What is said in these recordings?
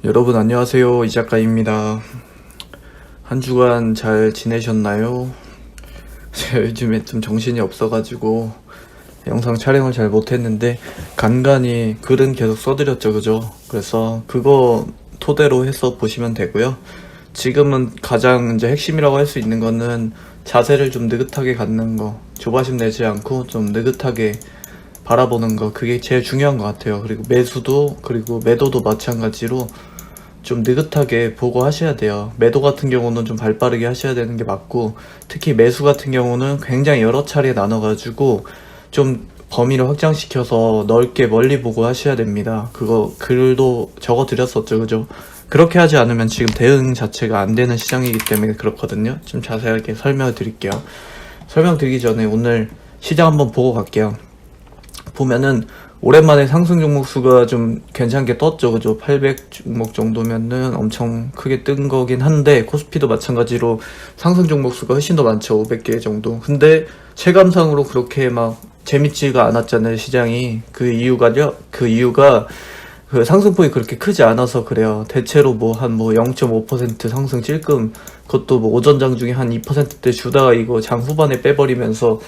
여러분 안녕하세요. 이 작가입니다. 한 주간 잘 지내셨나요? 제가 요즘에 좀 정신이 없어가지고 영상 촬영을 잘 못했는데 간간히 글은 계속 써드렸죠, 그죠? 그래서 그거 토대로 해서 보시면 되고요. 지금은 가장 이제 핵심이라고 할 수 있는 거는 자세를 좀 느긋하게 갖는 거, 조바심 내지 않고 좀 느긋하게 바라보는 거, 그게 제일 중요한 것 같아요. 그리고 매수도, 그리고 매도도 마찬가지로 좀 느긋하게 보고 하셔야 돼요. 매도 같은 경우는 좀 발빠르게 하셔야 되는 게 맞고, 특히 매수 같은 경우는 굉장히 여러 차례 나눠가지고 좀 범위를 확장시켜서 넓게 멀리 보고 하셔야 됩니다. 그거 글도 적어 드렸었죠, 그죠? 그렇게 하지 않으면 지금 대응 자체가 안 되는 시장이기 때문에 그렇거든요. 좀 자세하게 설명을 드릴게요. 설명드리기 전에 오늘 시장 한번 보고 갈게요. 보면은 오랜만에 상승 종목 수가 좀 괜찮게 떴죠, 그죠? 800 종목 정도면은 엄청 크게 뜬 거긴 한데, 코스피도 마찬가지로 상승 종목 수가 훨씬 더 많죠, 500개 정도. 근데 체감상으로 그렇게 막 재밌지가 않았잖아요, 시장이. 그 이유가 그 상승폭이 그렇게 크지 않아서 그래요. 대체로 뭐 한 0.5% 상승 찔끔, 그것도 뭐 오전장 중에 한 2%대 주다가 이거 장 후반에 빼버리면서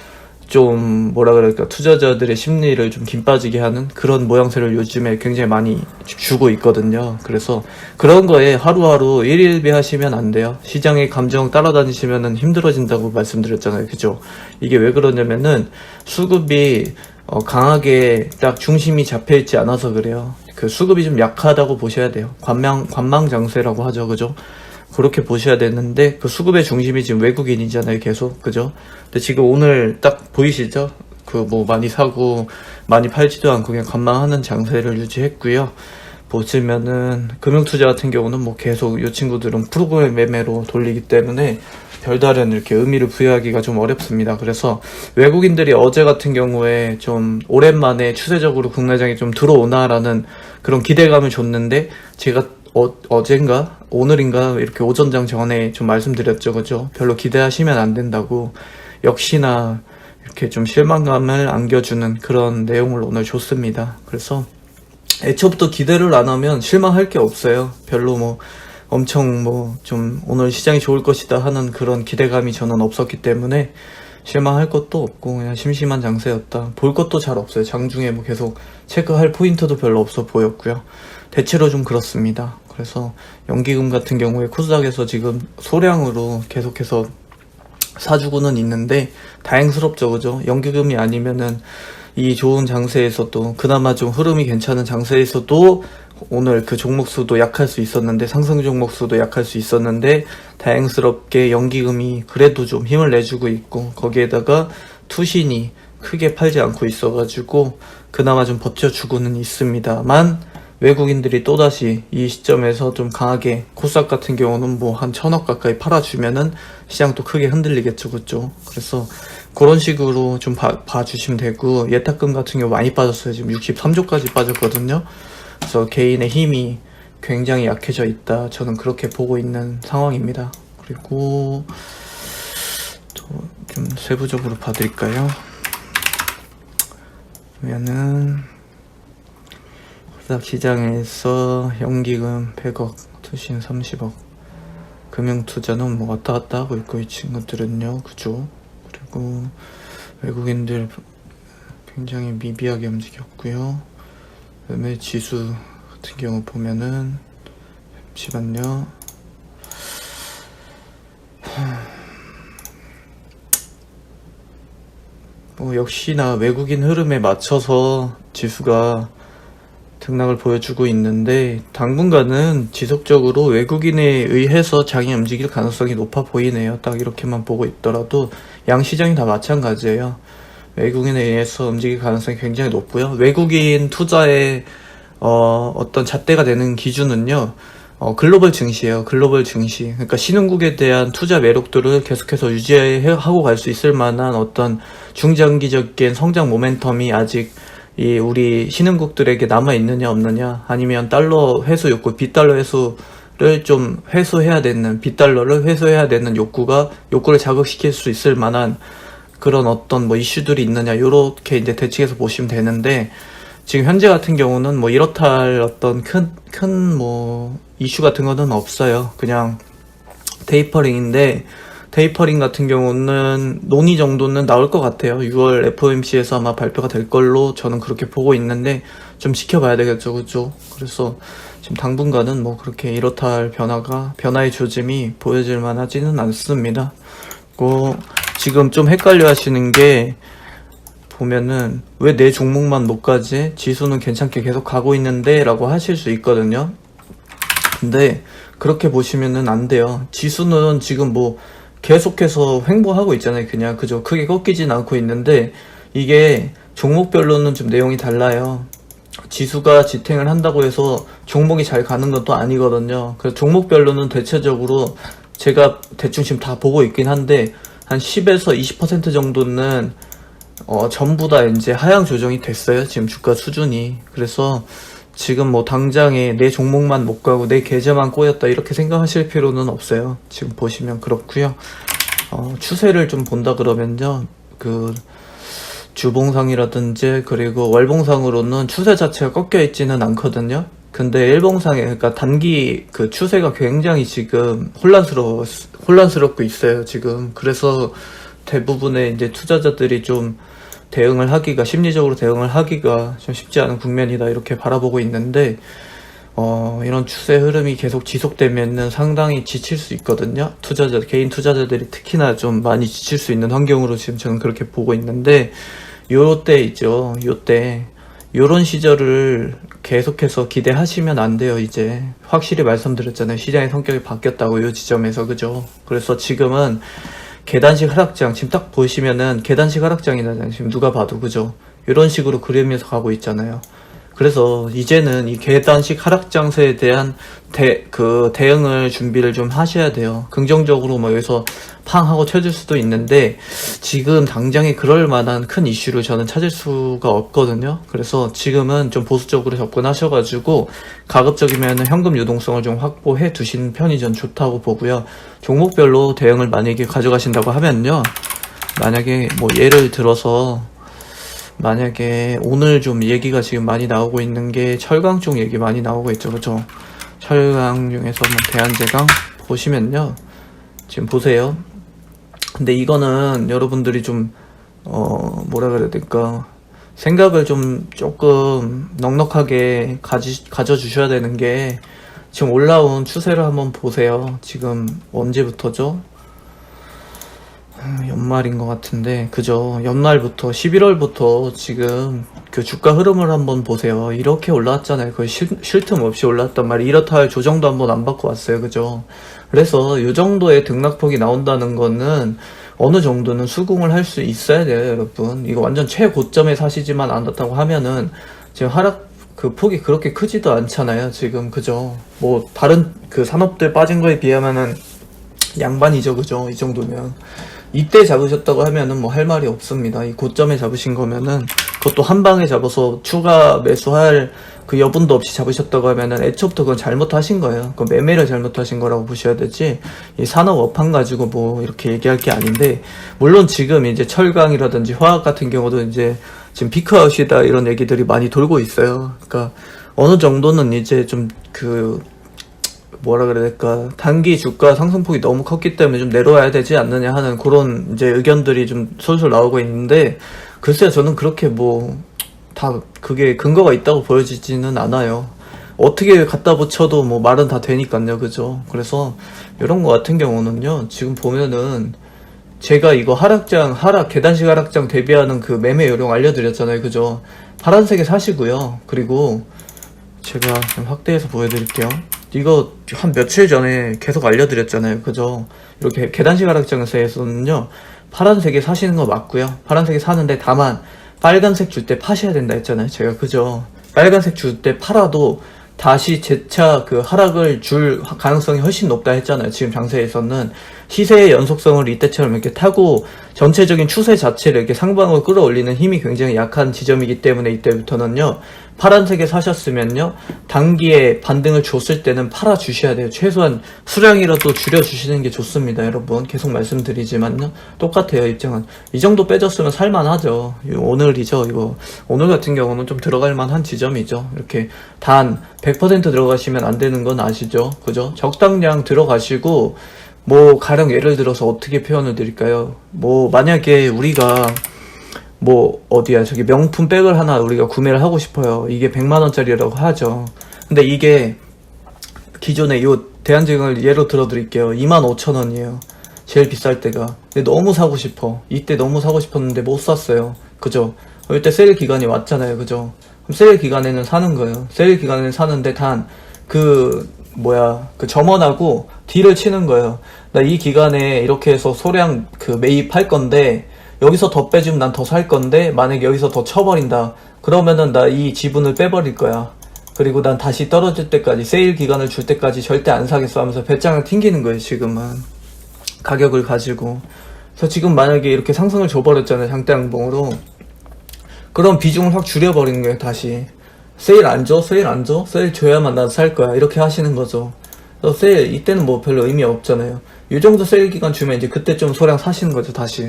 좀 뭐라 그럴까, 투자자들의 심리를 좀 긴 빠지게 하는 그런 모양새를 요즘에 굉장히 많이 주고 있거든요. 그래서 그런 거에 하루하루 일일비 하시면 안 돼요. 시장의 감정 따라다니시면은 힘들어진다고 말씀드렸잖아요, 그죠? 이게 왜 그러냐면은 수급이 강하게 딱 중심이 잡혀있지 않아서 그래요. 그 수급이 좀 약하다고 보셔야 돼요. 관망장세라고 하죠, 그죠? 그렇게 보셔야 되는데, 그 수급의 중심이 지금 외국인이잖아요, 계속, 그죠? 근데 지금 오늘 딱 보이시죠? 그 뭐 많이 사고 많이 팔지도 않고 그냥 관망하는 장세를 유지했고요. 보시면은 금융투자 같은 경우는 뭐 계속 이 친구들은 프로그램 매매로 돌리기 때문에 별다른 이렇게 의미를 부여하기가 좀 어렵습니다. 그래서 외국인들이 어제 같은 경우에 좀 오랜만에 추세적으로 국내장에 좀 들어오나라는 그런 기대감을 줬는데, 제가 어젠가 오늘인가 이렇게 오전장 전에 좀 말씀드렸죠, 그죠? 별로 기대하시면 안 된다고. 역시나 이렇게 좀 실망감을 안겨주는 그런 내용을 오늘 줬습니다. 그래서 애초부터 기대를 안 하면 실망할 게 없어요. 별로 뭐 엄청 좀 오늘 시장이 좋을 것이다 하는 그런 기대감이 저는 없었기 때문에 실망할 것도 없고 그냥 심심한 장세였다. 볼 것도 잘 없어요. 장중에 뭐 계속 체크할 포인트도 별로 없어 보였고요. 대체로 좀 그렇습니다. 그래서 연기금 같은 경우에 코스닥에서 지금 소량으로 계속해서 사주고는 있는데 다행스럽죠, 그죠? 연기금이 아니면은 이 좋은 장세에서도, 그나마 좀 흐름이 괜찮은 장세에서도 오늘 그 종목 수도 약할 수 있었는데, 상승 종목 수도 약할 수 있었는데, 다행스럽게 연기금이 그래도 좀 힘을 내주고 있고, 거기에다가 투신이 크게 팔지 않고 있어가지고 그나마 좀 버텨주고는 있습니다만, 외국인들이 또다시 이 시점에서 좀 강하게, 코스닥 같은 경우는 뭐 한 1000억 가까이 팔아주면은 시장도 크게 흔들리겠죠, 그죠? 그래서 그런 식으로 좀 봐주시면 되고, 예탁금 같은 경우 많이 빠졌어요. 지금 63조까지 빠졌거든요. 그래서 개인의 힘이 굉장히 약해져 있다, 저는 그렇게 보고 있는 상황입니다. 그리고 또 좀 세부적으로 봐드릴까요? 그러면은 코스닥 시장에서 연기금 100억, 투신 30억, 금융투자는 뭐 왔다 갔다 하고 있고, 이 친구들은요, 그죠? 그리고 외국인들 굉장히 미비하게 움직였고요. 그다음에 지수 같은 경우 보면은, 잠시만요. 뭐 역시나 외국인 흐름에 맞춰서 지수가 등락을 보여주고 있는데, 당분간은 지속적으로 외국인에 의해서 장이 움직일 가능성이 높아 보이네요. 딱 이렇게만 보고 있더라도 양시장이 다 마찬가지예요. 외국인에 의해서 움직일 가능성이 굉장히 높고요. 외국인 투자의 어떤 잣대가 되는 기준은요, 글로벌 증시예요. 글로벌 증시. 그러니까 신흥국에 대한 투자 매력도를 계속해서 유지하고 갈 수 있을 만한 어떤 중장기적인 성장 모멘텀이 아직 이 우리 신흥국들에게 남아있느냐 없느냐, 아니면 달러 회수 욕구, 빗달러 회수를 좀 회수해야 되는, 빗달러를 회수해야 되는 욕구를 자극시킬 수 있을 만한 그런 어떤 뭐 이슈들이 있느냐, 요렇게 이제 대칭해서 보시면 되는데, 지금 현재 같은 경우는 뭐 이렇다 할 어떤 큰 뭐 이슈 같은 거는 없어요. 그냥 테이퍼링인데, 테이퍼링 같은 경우는 논의 정도는 나올 것 같아요. 6월 FOMC에서 아마 발표가 될 걸로 저는 그렇게 보고 있는데, 좀 지켜봐야 되겠죠, 그죠? 그래서 지금 당분간은 뭐 그렇게 이렇다 할 변화의 조짐이 보여질 만하지는 않습니다. 그리고 지금 좀 헷갈려 하시는 게, 보면은 왜 내 종목만 못 가지? 지수는 괜찮게 계속 가고 있는데 라고 하실 수 있거든요. 근데 그렇게 보시면은 안 돼요. 지수는 지금 뭐 계속해서 횡보하고 있잖아요. 그냥 그저 크게 꺾이진 않고 있는데, 이게 종목별로는 좀 내용이 달라요. 지수가 지탱을 한다고 해서 종목이 잘 가는 것도 아니거든요. 그래서 종목별로는 대체적으로 제가 대충 지금 다 보고 있긴 한데, 한 10에서 20% 정도는 전부 다 이제 하향 조정이 됐어요. 지금 주가 수준이. 그래서 지금 뭐 당장에 내 종목만 못 가고 내 계좌만 꼬였다 이렇게 생각하실 필요는 없어요. 지금 보시면 그렇고요. 추세를 좀 본다 그러면요, 그 주봉상이라든지 그리고 월봉상으로는 추세 자체가 꺾여 있지는 않거든요. 근데 일봉상에, 그러니까 단기 그 추세가 굉장히 지금 혼란스럽고 있어요, 지금. 그래서 대부분의 이제 투자자들이 좀 심리적으로 대응을 하기가 좀 쉽지 않은 국면이다, 이렇게 바라보고 있는데, 이런 추세 흐름이 계속 지속되면은 상당히 지칠 수 있거든요. 개인 투자자들이 특히나 좀 많이 지칠 수 있는 환경으로 지금 저는 그렇게 보고 있는데, 요때 있죠. 요런 시절을 계속해서 기대하시면 안 돼요. 이제 확실히 말씀드렸잖아요. 시장의 성격이 바뀌었다고, 요 지점에서. 그죠? 그래서 지금은 계단식 하락장, 지금 딱 보시면은 계단식 하락장이잖아요. 지금 누가 봐도. 그죠? 이런 식으로 그리면서 가고 있잖아요. 그래서 이제는 이 계단식 하락장세에 대한 대응을 준비를 좀 하셔야 돼요. 긍정적으로 뭐 여기서 팡 하고 쳐줄 수도 있는데, 지금 당장에 그럴 만한 큰 이슈를 저는 찾을 수가 없거든요. 그래서 지금은 좀 보수적으로 접근하셔가지고 가급적이면 현금 유동성을 좀 확보해 두시는 편이 전 좋다고 보고요. 종목별로 대응을 만약에 가져가신다고 하면요, 만약에 뭐 예를 들어서 만약에 오늘 좀 얘기가 지금 많이 나오고 있는 게 철강 쪽 얘기 많이 나오고 있죠, 그죠? 철강 중에서 뭐 대한제강 보시면요, 지금 보세요. 근데 이거는 여러분들이 좀 뭐라 그래야 될까, 생각을 좀 조금 넉넉하게 가져주셔야 되는 게, 지금 올라온 추세를 한번 보세요. 지금 언제부터죠? 연말인 것 같은데, 그죠? 연말부터 11월부터 지금 그 주가 흐름을 한번 보세요. 이렇게 올라왔잖아요. 거의 쉴 틈 없이 올라왔단 말이에요. 이렇다 할 조정도 한번 안 받고 왔어요. 그죠? 그래서 이 정도의 등락폭이 나온다는 거는 어느 정도는 수긍을 할 수 있어야 돼요, 여러분. 이거 완전 최고점에 사시지만 않았다고 하면은 지금 하락 그 폭이 그렇게 크지도 않잖아요, 지금. 그죠? 뭐 다른 그 산업들 빠진 거에 비하면은 양반이죠, 그죠? 이 정도면. 이때 잡으셨다고 하면은 뭐 할 말이 없습니다. 이 고점에 잡으신 거면은, 그것도 한 방에 잡아서 추가 매수할 그 여분도 없이 잡으셨다고 하면은 애초부터 그건 잘못하신 거예요. 그건 매매를 잘못하신 거라고 보셔야 되지, 이 산업 업황 가지고 뭐 이렇게 얘기할 게 아닌데, 물론 지금 이제 철강이라든지 화학 같은 경우도 이제 지금 피크아웃이다 이런 얘기들이 많이 돌고 있어요. 그러니까 어느 정도는 이제 좀 뭐라 그래야 될까, 단기 주가 상승폭이 너무 컸기 때문에 좀 내려와야 되지 않느냐 하는 그런 이제 의견들이 좀 솔솔 나오고 있는데, 글쎄요, 저는 그렇게 뭐 다 그게 근거가 있다고 보여지지는 않아요. 어떻게 갖다 붙여도 뭐 말은 다 되니까요, 그죠? 그래서 이런 거 같은 경우는요, 지금 보면은 제가 이거 계단식 하락장 대비하는 그 매매 요령 알려드렸잖아요, 그죠? 파란색에 사시고요. 그리고 제가 좀 확대해서 보여드릴게요. 이거 한 며칠 전에 계속 알려드렸잖아요, 그죠? 이렇게 계단식 하락장에서는요, 파란색에 사시는 거 맞고요. 파란색에 사는데 다만 빨간색 줄 때 파셔야 된다 했잖아요, 제가. 그죠? 빨간색 줄 때 팔아도 다시 재차 그 하락을 줄 가능성이 훨씬 높다 했잖아요, 지금 장세에서는. 시세의 연속성을 이때처럼 이렇게 타고 전체적인 추세 자체를 이렇게 상방으로 끌어올리는 힘이 굉장히 약한 지점이기 때문에 이때부터는요, 파란색에 사셨으면요, 단기에 반등을 줬을 때는 팔아 주셔야 돼요. 최소한 수량이라도 줄여 주시는 게 좋습니다, 여러분. 계속 말씀드리지만요, 똑같아요, 입장은. 이 정도 빼줬으면 살만하죠. 오늘이죠, 이거. 오늘 같은 경우는 좀 들어갈 만한 지점이죠. 이렇게 단 100% 들어가시면 안 되는 건 아시죠? 그죠? 적당량 들어가시고, 뭐 가령 예를 들어서 어떻게 표현을 드릴까요? 뭐 만약에 우리가 뭐 어디야, 저기 명품 백을 하나 우리가 구매를 하고 싶어요. 이게 100만원짜리라고 하죠. 근데 이게 기존에 요 대한증을 예로 들어 드릴게요. 25,000원이에요 제일 비쌀 때가. 근데 너무 사고 싶어. 이때 너무 사고 싶었는데 못 샀어요. 그죠? 이때 세일 기간이 왔잖아요. 그죠? 그럼 세일 기간에는 사는 거예요. 세일 기간에는 사는데 단 그 점원하고 딜을 치는 거예요. 나 이 기간에 이렇게 해서 소량 매입할 건데, 여기서 더 빼주면 난 더 살 건데, 만약에 여기서 더 쳐버린다 그러면은 나 이 지분을 빼버릴 거야. 그리고 난 다시 떨어질 때까지, 세일 기간을 줄 때까지 절대 안 사겠어 하면서 배짱을 튕기는 거예요. 지금은 가격을 가지고. 그래서 지금 만약에 이렇게 상승을 줘버렸잖아요, 장대양봉으로. 그럼 비중을 확 줄여버리는 거예요. 다시 세일 안 줘? 세일 안 줘? 세일 줘야만 난 살 거야, 이렇게 하시는 거죠. 그래서 세일 이때는 뭐 별로 의미 없잖아요. 이 정도 세일 기간 주면 이제 그때 좀 소량 사시는 거죠, 다시.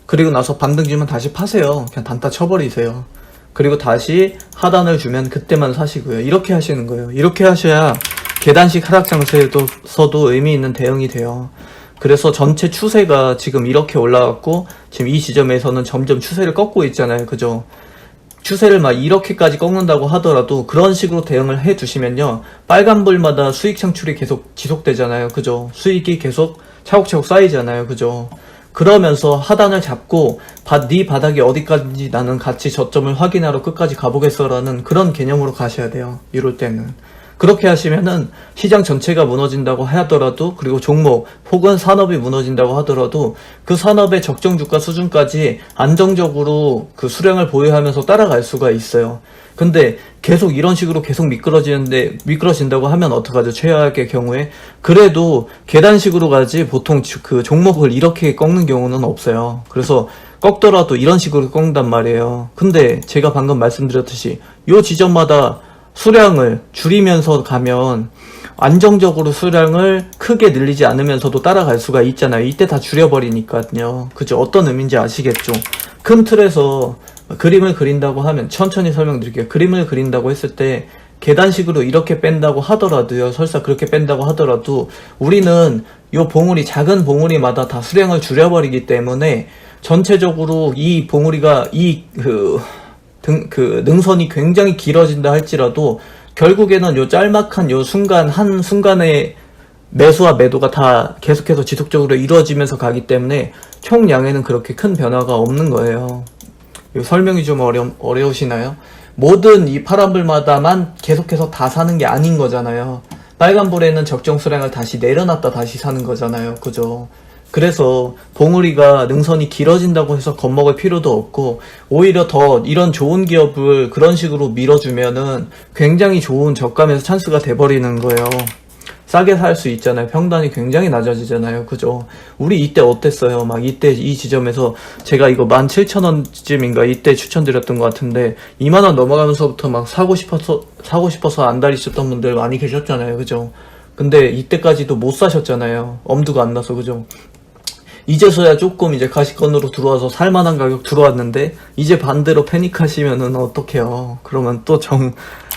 그리고 나서 반등 주면 다시 파세요. 그냥 단타 쳐버리세요. 그리고 다시 하단을 주면 그때만 사시고요. 이렇게 하시는 거예요. 이렇게 하셔야 계단식 하락 장세에서도 의미 있는 대응이 돼요. 그래서 전체 추세가 지금 이렇게 올라갔고, 지금 이 지점에서는 점점 추세를 꺾고 있잖아요. 그죠? 추세를 막 이렇게까지 꺾는다고 하더라도 그런 식으로 대응을 해 두시면요, 빨간불마다 수익 창출이 계속 지속되잖아요. 그죠? 수익이 계속 차곡차곡 쌓이잖아요. 그죠? 그러면서 하단을 잡고 네 바닥이 어디까지 나는 같이 저점을 확인하러 끝까지 가보겠어라는 그런 개념으로 가셔야 돼요. 이럴 때는. 그렇게 하시면은 시장 전체가 무너진다고 하더라도, 그리고 종목 혹은 산업이 무너진다고 하더라도 그 산업의 적정 주가 수준까지 안정적으로 그 수량을 보유하면서 따라갈 수가 있어요. 근데 계속 이런 식으로 계속 미끄러진다고 하면 어떡하죠? 최악의 경우에. 그래도 계단식으로 가지 보통 그 종목을 이렇게 꺾는 경우는 없어요. 그래서 꺾더라도 이런 식으로 꺾는단 말이에요. 근데 제가 방금 말씀드렸듯이 요 지점마다 수량을 줄이면서 가면 안정적으로 수량을 크게 늘리지 않으면서도 따라갈 수가 있잖아요. 이때 다 줄여버리니까요. 그죠? 어떤 의미인지 아시겠죠? 큰 틀에서 그림을 그린다고 하면, 천천히 설명드릴게요. 그림을 그린다고 했을 때 계단식으로 이렇게 뺀다고 하더라도요, 설사 그렇게 뺀다고 하더라도 우리는 요 봉우리, 작은 봉우리마다 다 수량을 줄여버리기 때문에 전체적으로 이 봉우리가 능선이 굉장히 길어진다 할지라도 결국에는 요 짤막한 요 순간, 한 순간에 매수와 매도가 다 계속해서 지속적으로 이루어지면서 가기 때문에 총량에는 그렇게 큰 변화가 없는 거예요. 설명이 좀 어려우시나요? 모든 이 파란불마다만 계속해서 다 사는 게 아닌 거잖아요. 빨간불에는 적정 수량을 다시 내려놨다 다시 사는 거잖아요. 그죠? 그래서 봉우리가 능선이 길어진다고 해서 겁먹을 필요도 없고, 오히려 더 이런 좋은 기업을 그런 식으로 밀어주면은 굉장히 좋은 저가에서 찬스가 돼버리는 거예요. 싸게 살 수 있잖아요. 평단이 굉장히 낮아지잖아요. 그죠? 우리 이때 어땠어요? 막 이때 이 지점에서 제가 이거 17,000원쯤인가 이때 추천드렸던 것 같은데 2만원 넘어가면서부터 막 사고 싶어서 안달리셨던 분들 많이 계셨잖아요. 그죠? 근데 이때까지도 못 사셨잖아요. 엄두가 안 나서. 그죠? 이제서야 조금 이제 가시권으로 들어와서 살만한 가격 들어왔는데, 이제 반대로 패닉하시면은 어떡해요. 그러면 또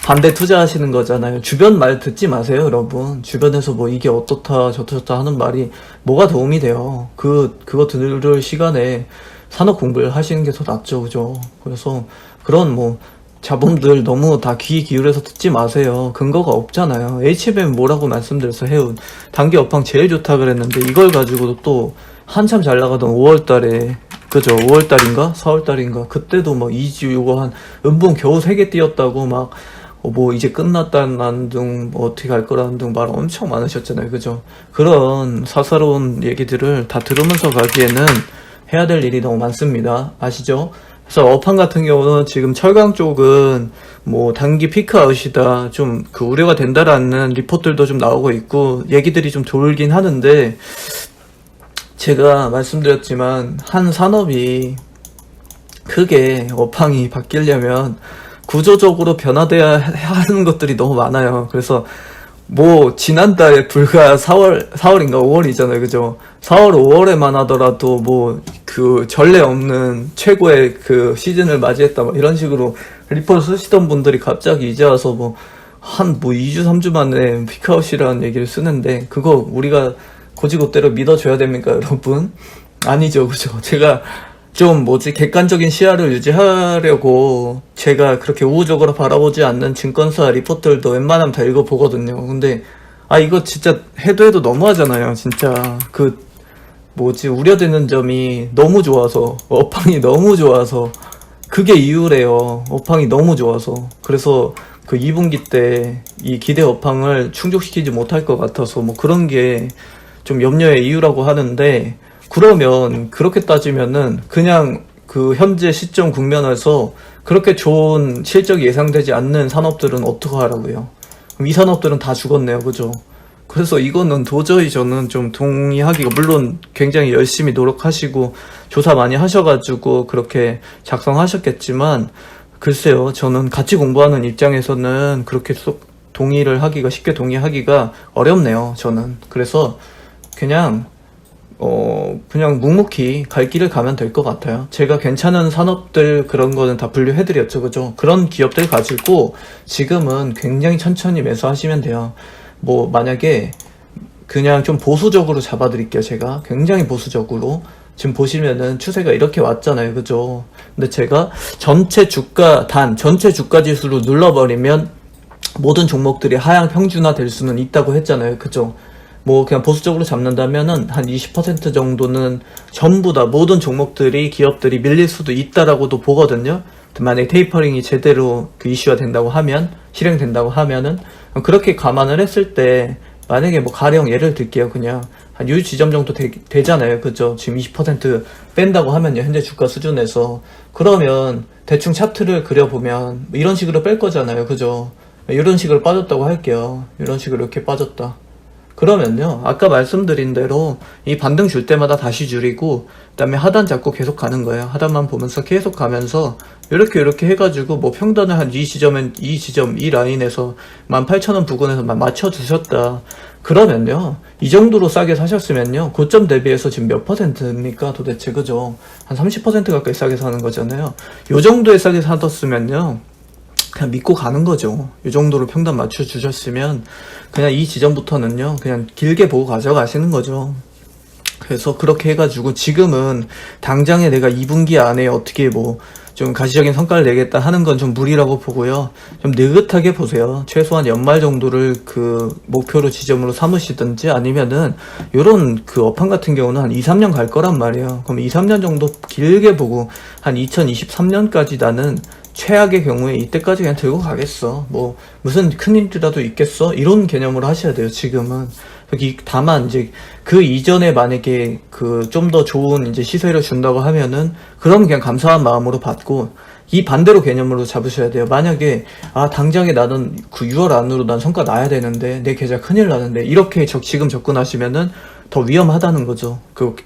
반대 투자하시는 거잖아요. 주변 말 듣지 마세요, 여러분. 주변에서 뭐 이게 어떻다 저렇다 하는 말이 뭐가 도움이 돼요. 그거 들을 시간에 산업 공부를 하시는 게 더 낫죠. 그죠? 그래서 그런 뭐 자본들 너무 다 귀 기울여서 듣지 마세요. 근거가 없잖아요. HBM 뭐라고 말씀드려서 해운 단기 업황 제일 좋다 그랬는데, 이걸 가지고도 또 한참 잘 나가던 5월달에, 그죠? 5월달인가? 4월달인가? 그때도 막 이주 요거 한 음봉 겨우 3개 띄었다고 막 뭐 이제 끝났다는 등 뭐 어떻게 갈 거라는 등 말 엄청 많으셨잖아요. 그죠? 그런 사사로운 얘기들을 다 들으면서 가기에는 해야 될 일이 너무 많습니다. 아시죠? 그래서 업황 같은 경우는 지금 철강 쪽은 뭐 단기 피크아웃이다, 좀 그 우려가 된다라는 리포트들도 좀 나오고 있고 얘기들이 좀 돌긴 하는데, 제가 말씀드렸지만 한 산업이 크게 업황이 바뀌려면 구조적으로 변화돼야 하는 것들이 너무 많아요. 그래서 뭐 지난달에 불과 4월인가 5월이잖아요. 그죠? 4월 5월에만 하더라도 뭐 그 전례 없는 최고의 그 시즌을 맞이했다 뭐 이런 식으로 리포트 쓰시던 분들이 갑자기 이제 와서 뭐 2주 3주 만에 피크아웃이라는 얘기를 쓰는데, 그거 우리가 고지고대로 믿어줘야 됩니까, 여러분? 아니죠, 그죠? 제가 좀 객관적인 시야를 유지하려고 제가 그렇게 우호적으로 바라보지 않는 증권사 리포트들도 웬만하면 다 읽어보거든요. 근데 이거 진짜 해도 너무하잖아요. 진짜 우려되는 점이 너무 좋아서, 업황이 너무 좋아서, 그게 이유래요. 업황이 너무 좋아서. 그래서 그 2분기 때 이 기대 업황을 충족시키지 못할 것 같아서 뭐 그런 게 좀 염려의 이유라고 하는데, 그러면 그렇게 따지면은 그냥 그 현재 시점 국면에서 그렇게 좋은 실적이 예상되지 않는 산업들은 어떻게 하라고요? 그럼 이 산업들은 다 죽었네요. 그죠? 그래서 이거는 도저히 저는 좀 동의하기가, 물론 굉장히 열심히 노력하시고 조사 많이 하셔가지고 그렇게 작성하셨겠지만, 글쎄요, 저는 같이 공부하는 입장에서는 그렇게 쉽게 동의하기가 어렵네요, 저는. 그래서 그냥 묵묵히 갈 길을 가면 될 것 같아요. 제가 괜찮은 산업들 그런 거는 다 분류해드렸죠, 그죠? 그런 기업들 가지고 지금은 굉장히 천천히 매수하시면 돼요. 뭐 만약에 그냥 좀 보수적으로 잡아드릴게요. 제가 굉장히 보수적으로. 지금 보시면은 추세가 이렇게 왔잖아요, 그죠? 근데 제가 전체 주가 지수로 눌러버리면 모든 종목들이 하향 평준화 될 수는 있다고 했잖아요, 그죠? 뭐 그냥 보수적으로 잡는다면은 한 20% 정도는 전부 다 모든 종목들이, 기업들이 밀릴 수도 있다라고도 보거든요. 만약에 테이퍼링이 제대로 그 이슈화 된다고 하면, 실행된다고 하면은, 그렇게 감안을 했을 때 만약에 뭐 가령 예를 들게요. 그냥 한 요 지점 정도 되잖아요, 그죠? 지금 20% 뺀다고 하면요, 현재 주가 수준에서. 그러면 대충 차트를 그려보면 이런 식으로 뺄 거잖아요, 그죠? 이런 식으로 빠졌다고 할게요. 이런 식으로 이렇게 빠졌다. 그러면요, 아까 말씀드린 대로 이 반등 줄 때마다 다시 줄이고, 그 다음에 하단 잡고 계속 가는 거예요. 하단만 보면서 계속 가면서 이렇게 해가지고 뭐 평단을 한 이 지점 이 라인에서 18,000원 부근에서 맞춰 주셨다. 그러면요, 이 정도로 싸게 사셨으면요, 고점 대비해서 지금 몇 퍼센트입니까 도대체, 그죠? 한 30% 가까이 싸게 사는 거잖아요. 요 정도에 싸게 사뒀으면요, 그냥 믿고 가는 거죠. 이 정도로 평단 맞춰 주셨으면 그냥 이 지점부터는요, 그냥 길게 보고 가져가시는 거죠. 그래서 그렇게 해가지고 지금은 당장에 내가 2분기 안에 어떻게 뭐 좀 가시적인 성과를 내겠다 하는 건 좀 무리라고 보고요. 좀 느긋하게 보세요. 최소한 연말 정도를 그 목표로 지점으로 삼으시든지, 아니면은 요런 그 업황 같은 경우는 한 2, 3년 갈 거란 말이에요. 그럼 2, 3년 정도 길게 보고 한 2023년까지 나는 최악의 경우에 이때까지 그냥 들고 가겠어. 뭐 무슨 큰일이라도 있겠어? 이런 개념으로 하셔야 돼요, 지금은. 다만 이제 그 이전에 만약에 그 좀 더 좋은 이제 시세를 준다고 하면은, 그럼 그냥 감사한 마음으로 받고, 이 반대로 개념으로 잡으셔야 돼요. 만약에 당장에 나는 그 6월 안으로 난 성과 나야 되는데 내 계좌 큰일 나는데, 이렇게 지금 접근하시면은 더 위험하다는 거죠. 그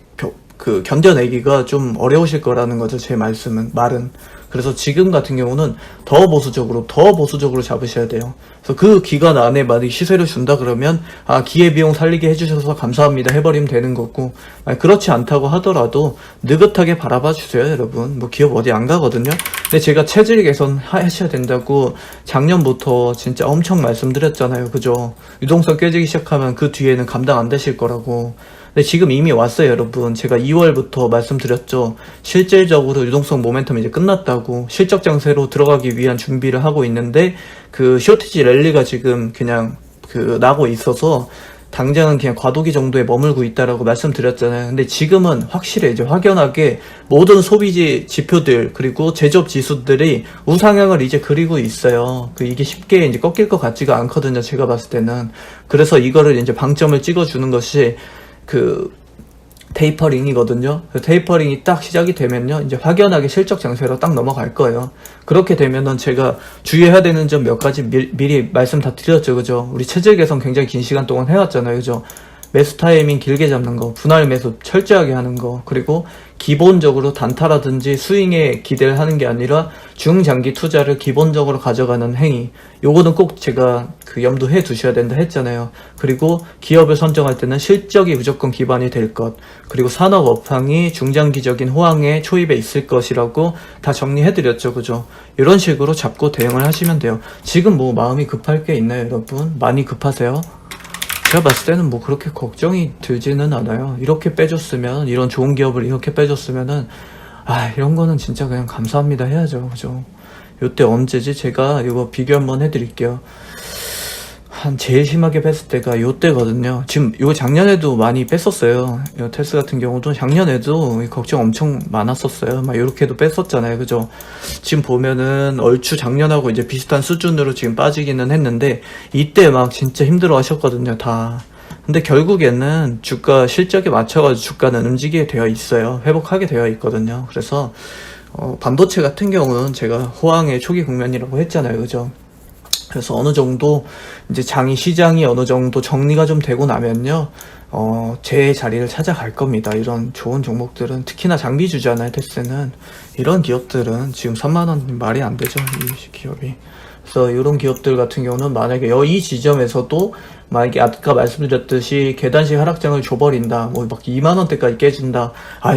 견뎌내기가 좀 어려우실 거라는 거죠, 제 말은. 그래서 지금 같은 경우는 더 보수적으로 잡으셔야 돼요. 그래서 그 기간 안에 만약에 시세를 준다 그러면 기회비용 살리게 해주셔서 감사합니다 해버리면 되는 거고, 그렇지 않다고 하더라도 느긋하게 바라봐 주세요, 여러분. 뭐 기업 어디 안 가거든요. 근데 제가 체질 개선 하셔야 된다고 작년부터 진짜 엄청 말씀드렸잖아요, 그죠? 유동성 깨지기 시작하면 그 뒤에는 감당 안 되실 거라고. 근데 지금 이미 왔어요, 여러분. 제가 2월부터 말씀드렸죠. 실질적으로 유동성 모멘텀이 이제 끝났다고, 실적 장세로 들어가기 위한 준비를 하고 있는데, 그 쇼티지 랠리가 지금 그냥 나고 있어서 당장은 그냥 과도기 정도에 머물고 있다라고 말씀드렸잖아요. 근데 지금은 확실해, 이제 확연하게 모든 소비지 지표들 그리고 제조업 지수들이 우상향을 이제 그리고 있어요. 이게 쉽게 이제 꺾일 것 같지가 않거든요, 제가 봤을 때는. 그래서 이거를 이제 방점을 찍어주는 것이 테이퍼링이거든요. 테이퍼링이 딱 시작이 되면요, 이제 확연하게 실적 장세로 딱 넘어갈 거예요. 그렇게 되면은 제가 주의해야 되는 점 몇 가지 미리 말씀 다 드렸죠, 그죠? 우리 체질 개선 굉장히 긴 시간 동안 해왔잖아요, 그죠? 매수 타이밍 길게 잡는 거, 분할 매수 철저하게 하는 거, 그리고 기본적으로 단타라든지 스윙에 기대를 하는 게 아니라 중장기 투자를 기본적으로 가져가는 행위. 요거는 꼭 제가 그 염두해 두셔야 된다 했잖아요. 그리고 기업을 선정할 때는 실적이 무조건 기반이 될 것, 그리고 산업 업황이 중장기적인 호황에 초입에 있을 것이라고 다 정리해 드렸죠. 그죠? 이런 식으로 잡고 대응을 하시면 돼요. 지금 뭐 마음이 급할 게 있나요, 여러분? 많이 급하세요? 제가 봤을 때는 뭐 그렇게 걱정이 들지는 않아요. 이렇게 빼줬으면, 이런 좋은 기업을 이렇게 빼줬으면은, 이런 거는 진짜 그냥 감사합니다 해야죠. 그죠? 요때 언제지? 제가 이거 비교 한번 해드릴게요. 한 제일 심하게 뺐을 때가 요때거든요. 지금 요 작년에도 많이 뺐었어요. 요 테스 같은 경우도 작년에도 걱정 엄청 많았었어요. 막 요렇게도 뺐었잖아요. 그죠? 지금 보면은 얼추 작년하고 이제 비슷한 수준으로 지금 빠지기는 했는데 이때 막 진짜 힘들어 하셨거든요. 다. 근데 결국에는 주가 실적에 맞춰가지고 주가는 움직이게 되어 있어요. 회복하게 되어 있거든요. 그래서 반도체 같은 경우는 제가 호황의 초기 국면이라고 했잖아요. 그죠? 그래서 어느 정도 이제 시장이 어느 정도 정리가 좀 되고 나면요, 제 자리를 찾아갈 겁니다. 이런 좋은 종목들은, 특히나 장비주잖아요, 테스는. 이런 기업들은 지금 3만원 말이 안 되죠, 이 기업이. 그래서 이런 기업들 같은 경우는 만약에 이 지점에서도 만약에 아까 말씀드렸듯이 계단식 하락장을 줘버린다, 뭐 막 2만원대까지 깨진다,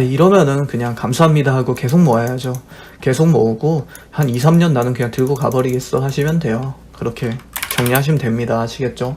이러면은 그냥 감사합니다 하고 계속 모아야죠. 계속 모으고 한 2, 3년 나는 그냥 들고 가버리겠어 하시면 돼요. 그렇게 정리하시면 됩니다. 아시겠죠?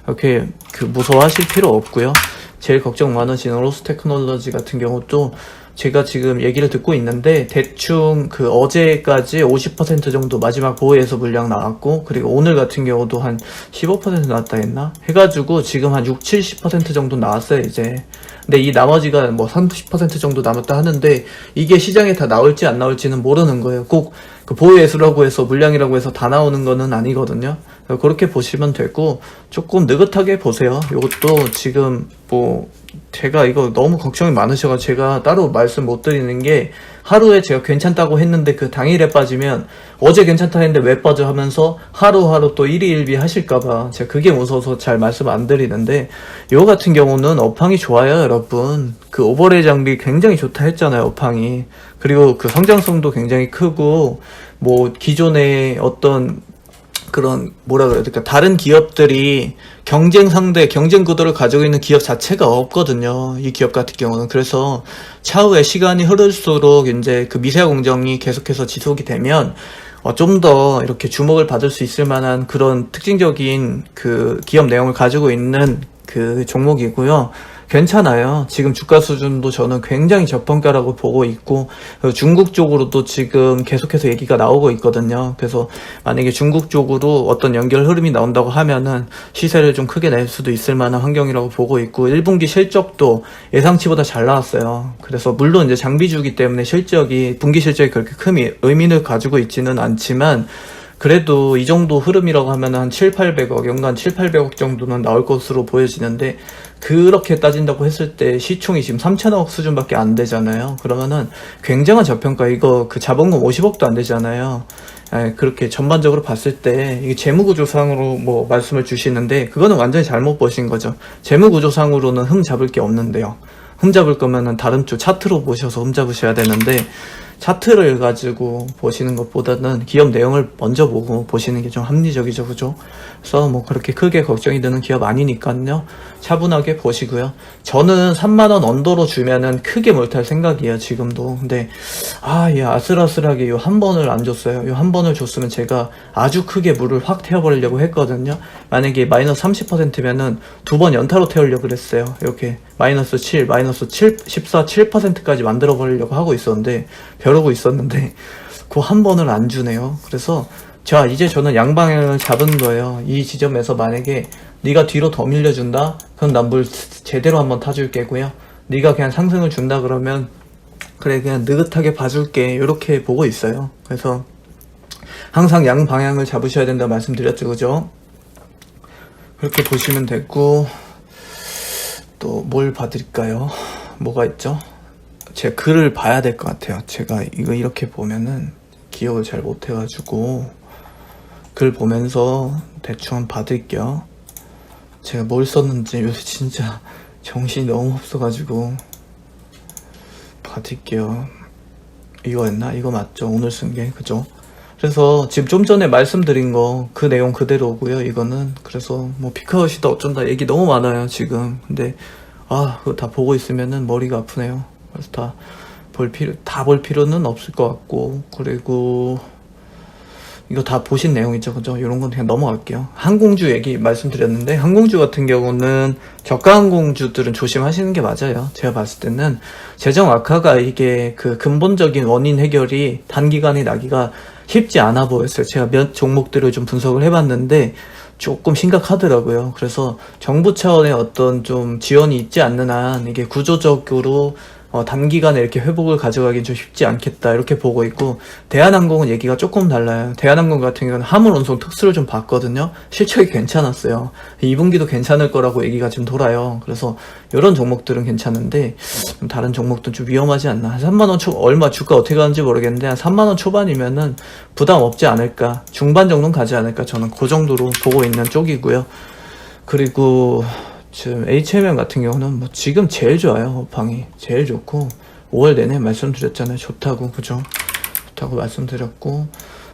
이렇게 무서워하실 필요 없고요. 제일 걱정 많으신 로스테크놀로지 같은 경우도 제가 지금 얘기를 듣고 있는데 대충 어제까지 50% 정도 마지막 보호에서 물량 나왔고, 그리고 오늘 같은 경우도 한 15% 나왔다 했나? 해가지고 지금 한 6, 70% 정도 나왔어요, 이제. 근데 이 나머지가 뭐 30% 정도 남았다 하는데 이게 시장에 다 나올지 안 나올지는 모르는 거예요. 꼭 보호예수라고 해서 물량이라고 해서 다 나오는 거는 아니거든요. 그렇게 보시면 되고, 조금 느긋하게 보세요. 이것도 지금 제가 이거 너무 걱정이 많으셔가지고 제가 따로 말씀 못 드리는 게, 하루에 제가 괜찮다고 했는데 그 당일에 빠지면 어제 괜찮다 했는데 왜 빠져 하면서 하루하루 또 일희일비 하실까봐 제가 그게 무서워서 잘 말씀 안 드리는데, 이거 같은 경우는 업황이 좋아요, 여러분. 오버레이 장비 굉장히 좋다 했잖아요, 업황이. 그리고 성장성도 굉장히 크고, 기존의 어떤 그런 다른 기업들이 경쟁 구도를 가지고 있는 기업 자체가 없거든요, 이 기업 같은 경우는. 그래서 차후에 시간이 흐를수록 이제 미세화 공정이 계속해서 지속이 되면 좀 더 이렇게 주목을 받을 수 있을 만한 그런 특징적인 기업 내용을 가지고 있는 종목이고요. 괜찮아요. 지금 주가 수준도 저는 굉장히 저평가라고 보고 있고, 중국 쪽으로도 지금 계속해서 얘기가 나오고 있거든요. 그래서 만약에 중국 쪽으로 어떤 연결 흐름이 나온다고 하면은 시세를 좀 크게 낼 수도 있을 만한 환경이라고 보고 있고, 1분기 실적도 예상치보다 잘 나왔어요. 그래서 물론 이제 장비주기 때문에 분기 실적이 그렇게 큰 의미를 가지고 있지는 않지만, 그래도 이 정도 흐름이라고 하면 한 7,800억, 연간 7,800억 정도는 나올 것으로 보여지는데, 그렇게 따진다고 했을 때 시총이 지금 3,000억 수준밖에 안 되잖아요. 그러면은 굉장한 저평가, 이거 자본금 50억도 안 되잖아요. 그렇게 전반적으로 봤을 때 이게 재무구조상으로 말씀을 주시는데, 그거는 완전히 잘못 보신 거죠. 재무구조상으로는 흠 잡을 게 없는데요. 흠 잡을 거면은 다른 쪽 차트로 보셔서 흠 잡으셔야 되는데, 차트를 가지고 보시는 것보다는 기업 내용을 먼저 보고 보시는 게 좀 합리적이죠, 그죠? 그래서 그렇게 크게 걱정이 되는 기업 아니니까요, 차분하게 보시고요. 저는 3만원 언더로 주면은 크게 몰탈 생각이에요, 지금도. 근데 아슬아슬하게 요 한 번을 안 줬어요. 요 한 번을 줬으면 제가 아주 크게 물을 확 태워버리려고 했거든요. 만약에 마이너스 30%면은 두 번 연타로 태우려고 그랬어요. 이렇게 마이너스 7, 마이너스 7, 14, 7%까지 만들어 버리려고 하고 있었는데, 벼르고 있었는데 그 한 번을 안 주네요. 그래서 이제 저는 양방향을 잡은 거예요. 이 지점에서 만약에 네가 뒤로 더 밀려준다, 그럼 난 물 제대로 한번 타줄 게고요. 네가 그냥 상승을 준다 그러면 그래, 그냥 느긋하게 봐줄게, 이렇게 보고 있어요. 그래서 항상 양방향을 잡으셔야 된다고 말씀드렸죠, 그죠? 그렇게 보시면 되고, 또 뭘 봐드릴까요? 뭐가 있죠? 제가 글을 봐야 될 것 같아요. 제가 이거 이렇게 보면은 기억을 잘 못해가지고 글 보면서 대충 받을게요. 제가 뭘 썼는지 요새 진짜 정신이 너무 없어가지고 받을게요. 이거였나? 이거 맞죠? 오늘 쓴 게 그죠? 그래서 지금 좀 전에 말씀드린 거 그 내용 그대로고요. 이거는 그래서 뭐 피크아웃이다 어쩐다 얘기 너무 많아요 지금. 근데 그거 다 보고 있으면은 머리가 아프네요. 그래서 다 볼 필요는 없을 것 같고, 그리고 이거 다 보신 내용이죠, 그죠? 이런 건 그냥 넘어갈게요. 항공주 얘기 말씀드렸는데, 항공주 같은 경우는 저가 항공주들은 조심하시는 게 맞아요. 제가 봤을 때는 재정 악화가 이게 그 근본적인 원인 해결이 단기간에 나기가 쉽지 않아 보였어요. 제가 몇 종목들을 좀 분석을 해봤는데 조금 심각하더라고요. 그래서 정부 차원의 어떤 좀 지원이 있지 않는 한 이게 구조적으로 단기간에 이렇게 회복을 가져가긴 좀 쉽지 않겠다 이렇게 보고 있고, 대한항공은 얘기가 조금 달라요. 대한항공 같은 경우는 화물 운송 특수를 좀 봤거든요. 실적이 괜찮았어요. 2분기도 괜찮을 거라고 얘기가 지금 돌아요. 그래서 이런 종목들은 괜찮은데 다른 종목들은 좀 위험하지 않나. 한 3만원 얼마 주가 어떻게 가는지 모르겠는데 한 3만원 초반이면은 부담 없지 않을까, 중반 정도는 가지 않을까, 저는 그 정도로 보고 있는 쪽이고요. 그리고 지금 HMM 같은 경우는 뭐 지금 제일 좋아요. 업황이 제일 좋고 5월 내내 말씀드렸잖아요. 좋다고, 그죠? 좋다고 말씀드렸고,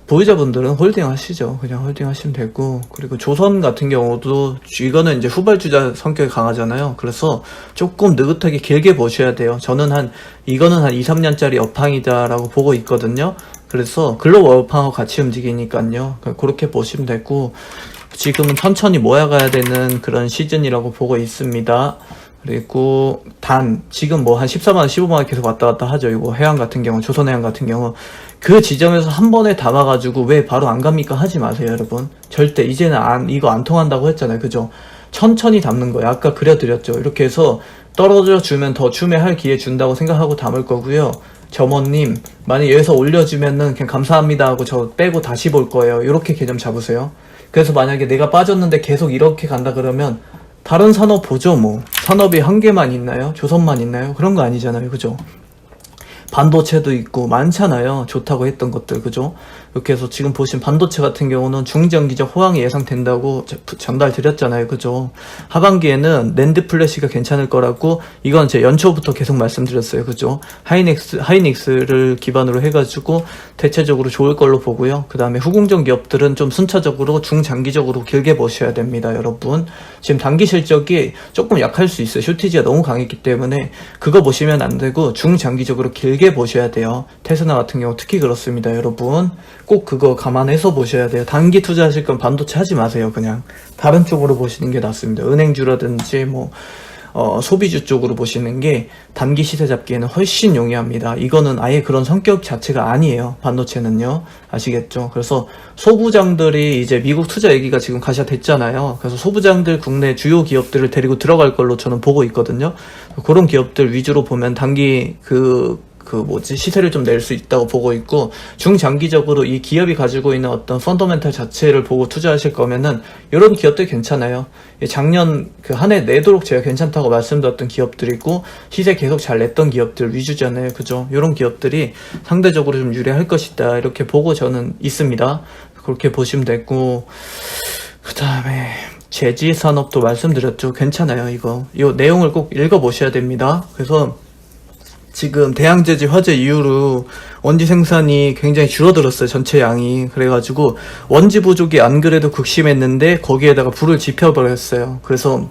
보유자분들은 홀딩 하시죠. 그냥 홀딩 하시면 되고, 그리고 조선 같은 경우도 이거는 이제 후발주자 성격이 강하잖아요. 그래서 조금 느긋하게 길게 보셔야 돼요. 저는 이거는 한 2, 3년짜리 업황이다라고 보고 있거든요. 그래서 글로벌 업황하고 같이 움직이니까요. 그렇게 보시면 되고, 지금은 천천히 모아가야 되는 그런 시즌이라고 보고 있습니다. 그리고 지금 뭐 한 14만원, 15만원 계속 왔다 갔다 하죠. 이거 해양 같은 경우, 조선해양 같은 경우. 그 지점에서 한 번에 담아가지고 왜 바로 안 갑니까? 하지 마세요, 여러분. 절대, 이제는 이거 안 통한다고 했잖아요. 그죠? 천천히 담는 거예요. 아까 그려드렸죠. 이렇게 해서 떨어져 주면 더 추매할 기회 준다고 생각하고 담을 거고요. 점원님, 만약 여기서 올려주면은 그냥 감사합니다 하고 저 빼고 다시 볼 거예요. 이렇게 개념 잡으세요. 그래서 만약에 내가 빠졌는데 계속 이렇게 간다 그러면 다른 산업 보죠. 뭐 산업이 한 개만 있나요? 조선만 있나요? 그런 거 아니잖아요. 그죠? 반도체도 있고 많잖아요. 좋다고 했던 것들, 그죠? 이렇게 해서 지금 보신 반도체 같은 경우는 중장기적 호황이 예상된다고 전달 드렸잖아요. 그죠? 하반기에는 낸드 플래시가 괜찮을 거라고, 이건 제 연초부터 계속 말씀드렸어요. 그죠? 하이닉스를 기반으로 해가지고 대체적으로 좋을 걸로 보고요. 그 다음에 후공정 기업들은 좀 순차적으로 중장기적으로 길게 보셔야 됩니다. 여러분, 지금 단기 실적이 조금 약할 수 있어요. 쇼티지가 너무 강했기 때문에 그거 보시면 안 되고 중장기적으로 길게 보셔야 돼요. 테스나 같은 경우 특히 그렇습니다. 여러분, 꼭 그거 감안해서 보셔야 돼요. 단기 투자하실 건 반도체 하지 마세요. 그냥 다른 쪽으로 보시는 게 낫습니다. 은행주라든지 뭐 소비주 쪽으로 보시는 게 단기 시세 잡기에는 훨씬 용이합니다. 이거는 아예 그런 성격 자체가 아니에요. 반도체는요. 아시겠죠? 그래서 소부장들이 이제 미국 투자 얘기가 지금 가시화됐잖아요. 그래서 소부장들 국내 주요 기업들을 데리고 들어갈 걸로 저는 보고 있거든요. 그런 기업들 위주로 보면 단기 시세를 좀 낼 수 있다고 보고 있고, 중장기적으로 이 기업이 가지고 있는 어떤 펀더멘탈 자체를 보고 투자하실 거면은 이런 기업들 괜찮아요. 작년 한 해 내도록 제가 괜찮다고 말씀드렸던 기업들이 있고, 시세 계속 잘 냈던 기업들 위주잖아요. 그죠? 이런 기업들이 상대적으로 좀 유리할 것이다, 이렇게 보고 저는 있습니다. 그렇게 보시면 되고, 그 다음에 제지 산업도 말씀드렸죠. 괜찮아요. 이 내용을 꼭 읽어보셔야 됩니다. 그래서 지금 대양제지 화재 이후로 원지 생산이 굉장히 줄어들었어요. 전체 양이. 그래가지고 원지 부족이 안 그래도 극심했는데 거기에다가 불을 지펴버렸어요. 그래서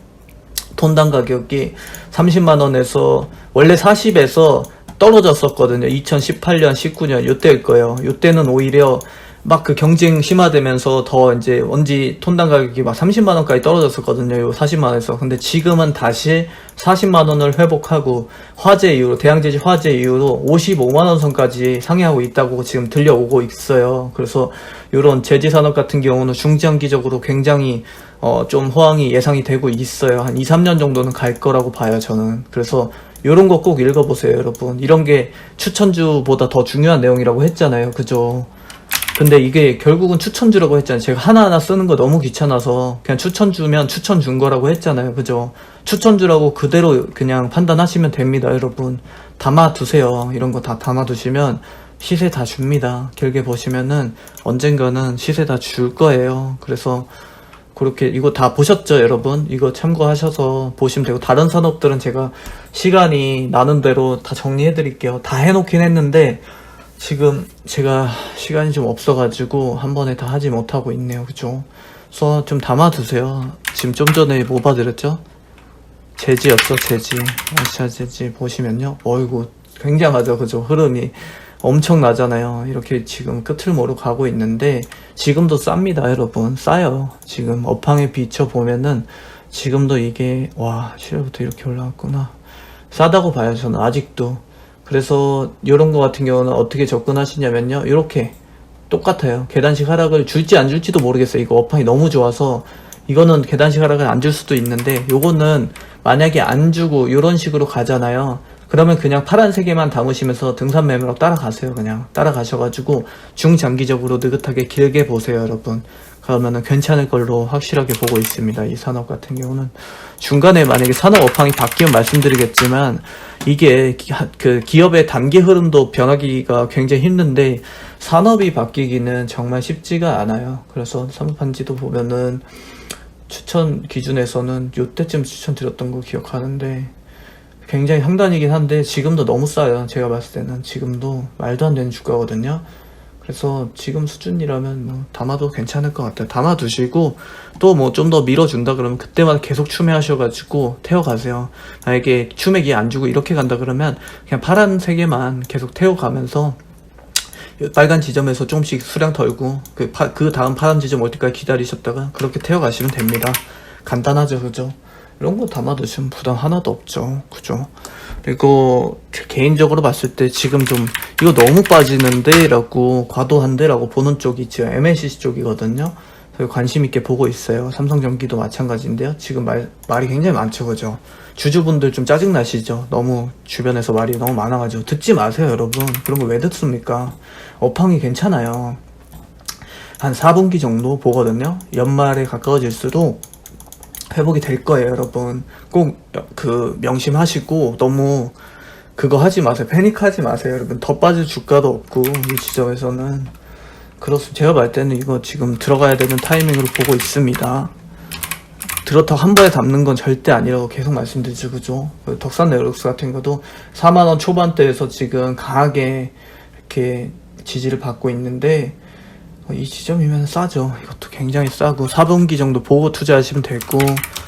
톤당 가격이 30만원에서 원래 40에서 떨어졌었거든요. 2018년, 19년 요때일 거예요. 요때는 오히려 막 그 경쟁 심화되면서 더 이제 원지 톤당 가격이 막 30만원까지 떨어졌었거든요. 요 40만원에서. 근데 지금은 다시 40만원을 회복하고 화재 이후로, 대양제지 화재 이후로 55만원 선까지 상회하고 있다고 지금 들려오고 있어요. 그래서 요런 제지산업 같은 경우는 중장기적으로 굉장히 좀 호황이 예상이 되고 있어요. 한 2, 3년 정도는 갈 거라고 봐요, 저는. 그래서 요런 거 꼭 읽어보세요, 여러분. 이런 게 추천주보다 더 중요한 내용이라고 했잖아요. 그죠? 근데 이게 결국은 추천주라고 했잖아요. 제가 하나하나 쓰는 거 너무 귀찮아서 그냥 추천주면 추천 준 거라고 했잖아요. 그죠? 추천주라고 그대로 그냥 판단하시면 됩니다, 여러분. 담아두세요. 이런 거 다 담아두시면 시세 다 줍니다. 길게 보시면은 언젠가는 시세 다 줄 거예요. 그래서 그렇게 이거 다 보셨죠, 여러분? 이거 참고하셔서 보시면 되고, 다른 산업들은 제가 시간이 나는 대로 다 정리해 드릴게요. 다 해놓긴 했는데 지금 제가 시간이 좀 없어가지고 한 번에 다 하지 못하고 있네요. 그죠? 그래서 좀 담아두세요. 지금 좀 전에 뭐 봐드렸죠? 재지였죠, 재지. 아시아 재지 보시면요. 어이구, 굉장하죠, 그죠? 흐름이 엄청나잖아요. 이렇게 지금 끝을 모르고 가고 있는데, 지금도 쌉니다, 여러분. 싸요. 지금 업황에 비춰보면은, 지금도 이게, 와, 7월부터 이렇게 올라왔구나. 싸다고 봐요, 저는 아직도. 그래서, 요런 거 같은 경우는 어떻게 접근하시냐면요. 이렇게. 똑같아요. 계단식 하락을 줄지 안 줄지도 모르겠어요. 이거 업황이 너무 좋아서. 이거는 계단식 하락을 안 줄 수도 있는데, 요거는 만약에 안 주고 요런 식으로 가잖아요. 그러면 그냥 파란색에만 담으시면서 등산 매매로 따라가세요. 그냥 따라가셔가지고 중장기적으로 느긋하게 길게 보세요, 여러분. 그러면은 괜찮을 걸로 확실하게 보고 있습니다. 이 산업 같은 경우는 중간에 만약에 산업 업황이 바뀌면 말씀드리겠지만, 이게 그 기업의 단기 흐름도 변하기가 굉장히 힘든데 산업이 바뀌기는 정말 쉽지가 않아요. 그래서 산업한지도 보면은 추천 기준에서는 요때쯤 추천드렸던 거 기억하는데, 굉장히 상단이긴 한데 지금도 너무 싸요. 제가 봤을 때는 지금도 말도 안 되는 주가거든요. 그래서 지금 수준이라면 뭐 담아도 괜찮을 것 같아요. 담아두시고 또 뭐 좀 더 밀어준다 그러면 그때마다 계속 추매하셔가지고 태워가세요. 만약에 추매기 안 주고 이렇게 간다 그러면 그냥 파란색에만 계속 태워가면서 빨간 지점에서 조금씩 수량 덜고 그 다음 파란 지점 올 때까지 기다리셨다가 그렇게 태워가시면 됩니다. 간단하죠, 그죠? 이런 거 담아두시면 부담 하나도 없죠. 그죠? 그리고 개인적으로 봤을 때 지금 좀 이거 너무 빠지는데 라고, 과도한데 라고 보는 쪽이 지금 MLCC 쪽이거든요. 그래서 관심 있게 보고 있어요. 삼성전기도 마찬가지인데요. 지금 말이 굉장히 많죠. 그죠? 주주분들 좀 짜증나시죠? 너무 주변에서 말이 너무 많아가지고 듣지 마세요, 여러분. 그런 거 왜 듣습니까? 업황이 괜찮아요. 한 4분기 정도 보거든요. 연말에 가까워질수록 회복이 될 거예요, 여러분. 꼭 그 명심하시고 너무 그거 하지 마세요. 패닉하지 마세요, 여러분. 더 빠질 주가도 없고 이 지점에서는. 그렇습니다. 제가 볼 때는 이거 지금 들어가야 되는 타이밍으로 보고 있습니다. 들었다고 한 번에 담는 건 절대 아니라고 계속 말씀드리죠, 그죠? 덕산 네오룩스 같은 것도 4만원 초반대에서 지금 강하게 이렇게 지지를 받고 있는데, 이 지점이면 싸죠. 이것도 굉장히 싸고 4분기 정도 보고 투자하시면 되고,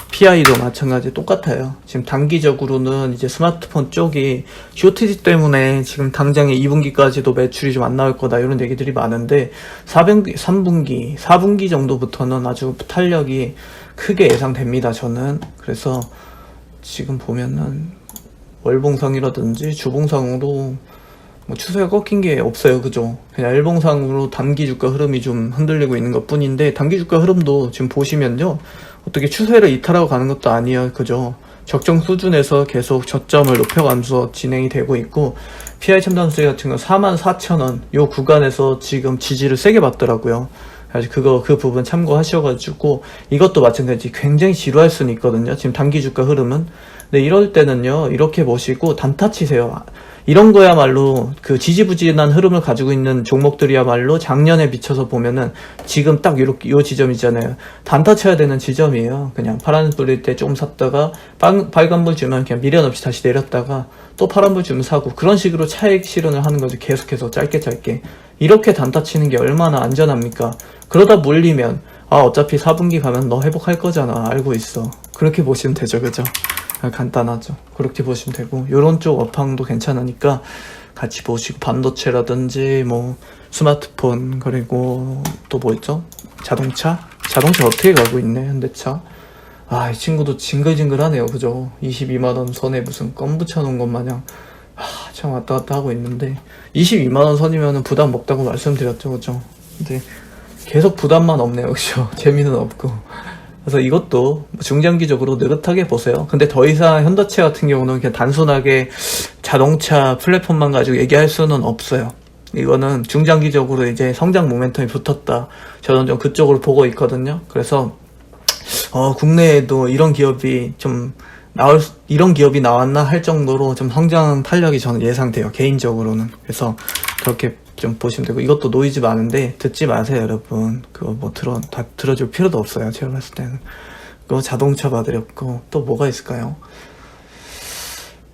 PI도 마찬가지 똑같아요. 지금 단기적으로는 이제 스마트폰 쪽이 쇼티지 때문에 지금 당장에 2분기까지도 매출이 좀 안 나올 거다 이런 얘기들이 많은데, 3분기, 4분기 정도부터는 아주 탄력이 크게 예상됩니다, 저는. 그래서 지금 보면은 월봉상이라든지 주봉상으로 뭐 추세가 꺾인 게 없어요, 그죠? 그냥 일봉상으로 단기 주가 흐름이 좀 흔들리고 있는 것 뿐인데, 단기 주가 흐름도 지금 보시면요, 어떻게 추세를 이탈하고 가는 것도 아니에요, 그죠? 적정 수준에서 계속 저점을 높여가면서 진행이 되고 있고, PI 첨단수지 같은 건 44,000원 요 구간에서 지금 지지를 세게 받더라고요. 그래서 그 부분 참고하셔가지고, 이것도 마찬가지 굉장히 지루할 수는 있거든요, 지금 단기 주가 흐름은. 근데 이럴 때는요, 이렇게 보시고 단타 치세요. 이런 거야말로 그 지지부진한 흐름을 가지고 있는 종목들이야말로 작년에 비춰서 보면은 지금 딱 이렇게 요 지점이잖아요. 단타 쳐야 되는 지점이에요. 그냥 파란불일 때 좀 샀다가 빨간불 주면 그냥 미련 없이 다시 내렸다가 또 파란불 주면 사고, 그런 식으로 차익 실현을 하는 거죠. 계속해서 짧게 이렇게 단타 치는 게 얼마나 안전합니까? 그러다 물리면 어차피 4분기 가면 너 회복할 거잖아, 알고 있어. 그렇게 보시면 되죠, 그죠? 간단하죠. 그렇게 보시면 되고, 요런 쪽 업황도 괜찮으니까 같이 보시고, 반도체라든지 뭐 스마트폰, 그리고 또 뭐 있죠? 자동차 어떻게 가고 있네, 현대차. 이 친구도 징글징글하네요, 그죠? 22만원 선에 무슨 껌 붙여놓은 것 마냥 참 왔다 갔다 하고 있는데, 22만원 선이면은 부담 없다고 말씀드렸죠, 그죠? 근데 계속 부담만 없네요, 그죠? 재미는 없고. 그래서 이것도 중장기적으로 느긋하게 보세요. 근데 더 이상 현대차 같은 경우는 그냥 단순하게 자동차 플랫폼만 가지고 얘기할 수는 없어요. 이거는 중장기적으로 이제 성장 모멘텀이 붙었다, 저는 좀 그쪽으로 보고 있거든요. 그래서 국내에도 이런 기업이 나왔나 할 정도로 좀 성장 탄력이 저는 예상돼요, 개인적으로는. 그래서 그렇게 좀 보시면 되고, 이것도 노이즈 많은데 듣지 마세요 여러분. 그거 뭐 다 들어줄 필요도 없어요 제가 봤을 때는. 그거 자동차 봐드렸고, 또 뭐가 있을까요?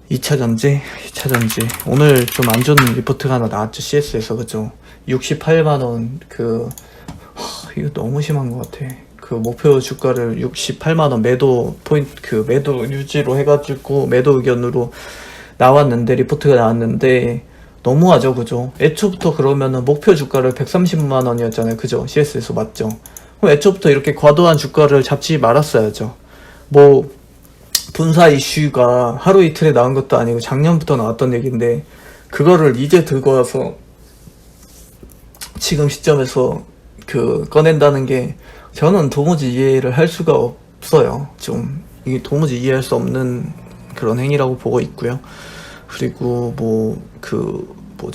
2차 전지. 오늘 좀 안 좋은 리포트가 하나 나왔죠, CS에서. 그죠? 68만원 이거 너무 심한 것 같아. 그 목표 주가를 68만원 매도 포인트, 매도 유지로 해가지고 매도 의견으로 나왔는데, 리포트가 나왔는데 너무하죠. 그죠? 애초부터 그러면은 목표 주가를 130만원이었잖아요. 그죠? CS에서 맞죠? 그럼 애초부터 이렇게 과도한 주가를 잡지 말았어야죠. 뭐 분사 이슈가 하루 이틀에 나온 것도 아니고 작년부터 나왔던 얘기인데, 그거를 이제 들고 와서 지금 시점에서 꺼낸다는 게 저는 도무지 이해를 할 수가 없어요. 좀 이게 도무지 이해할 수 없는 그런 행위라고 보고 있고요. 그리고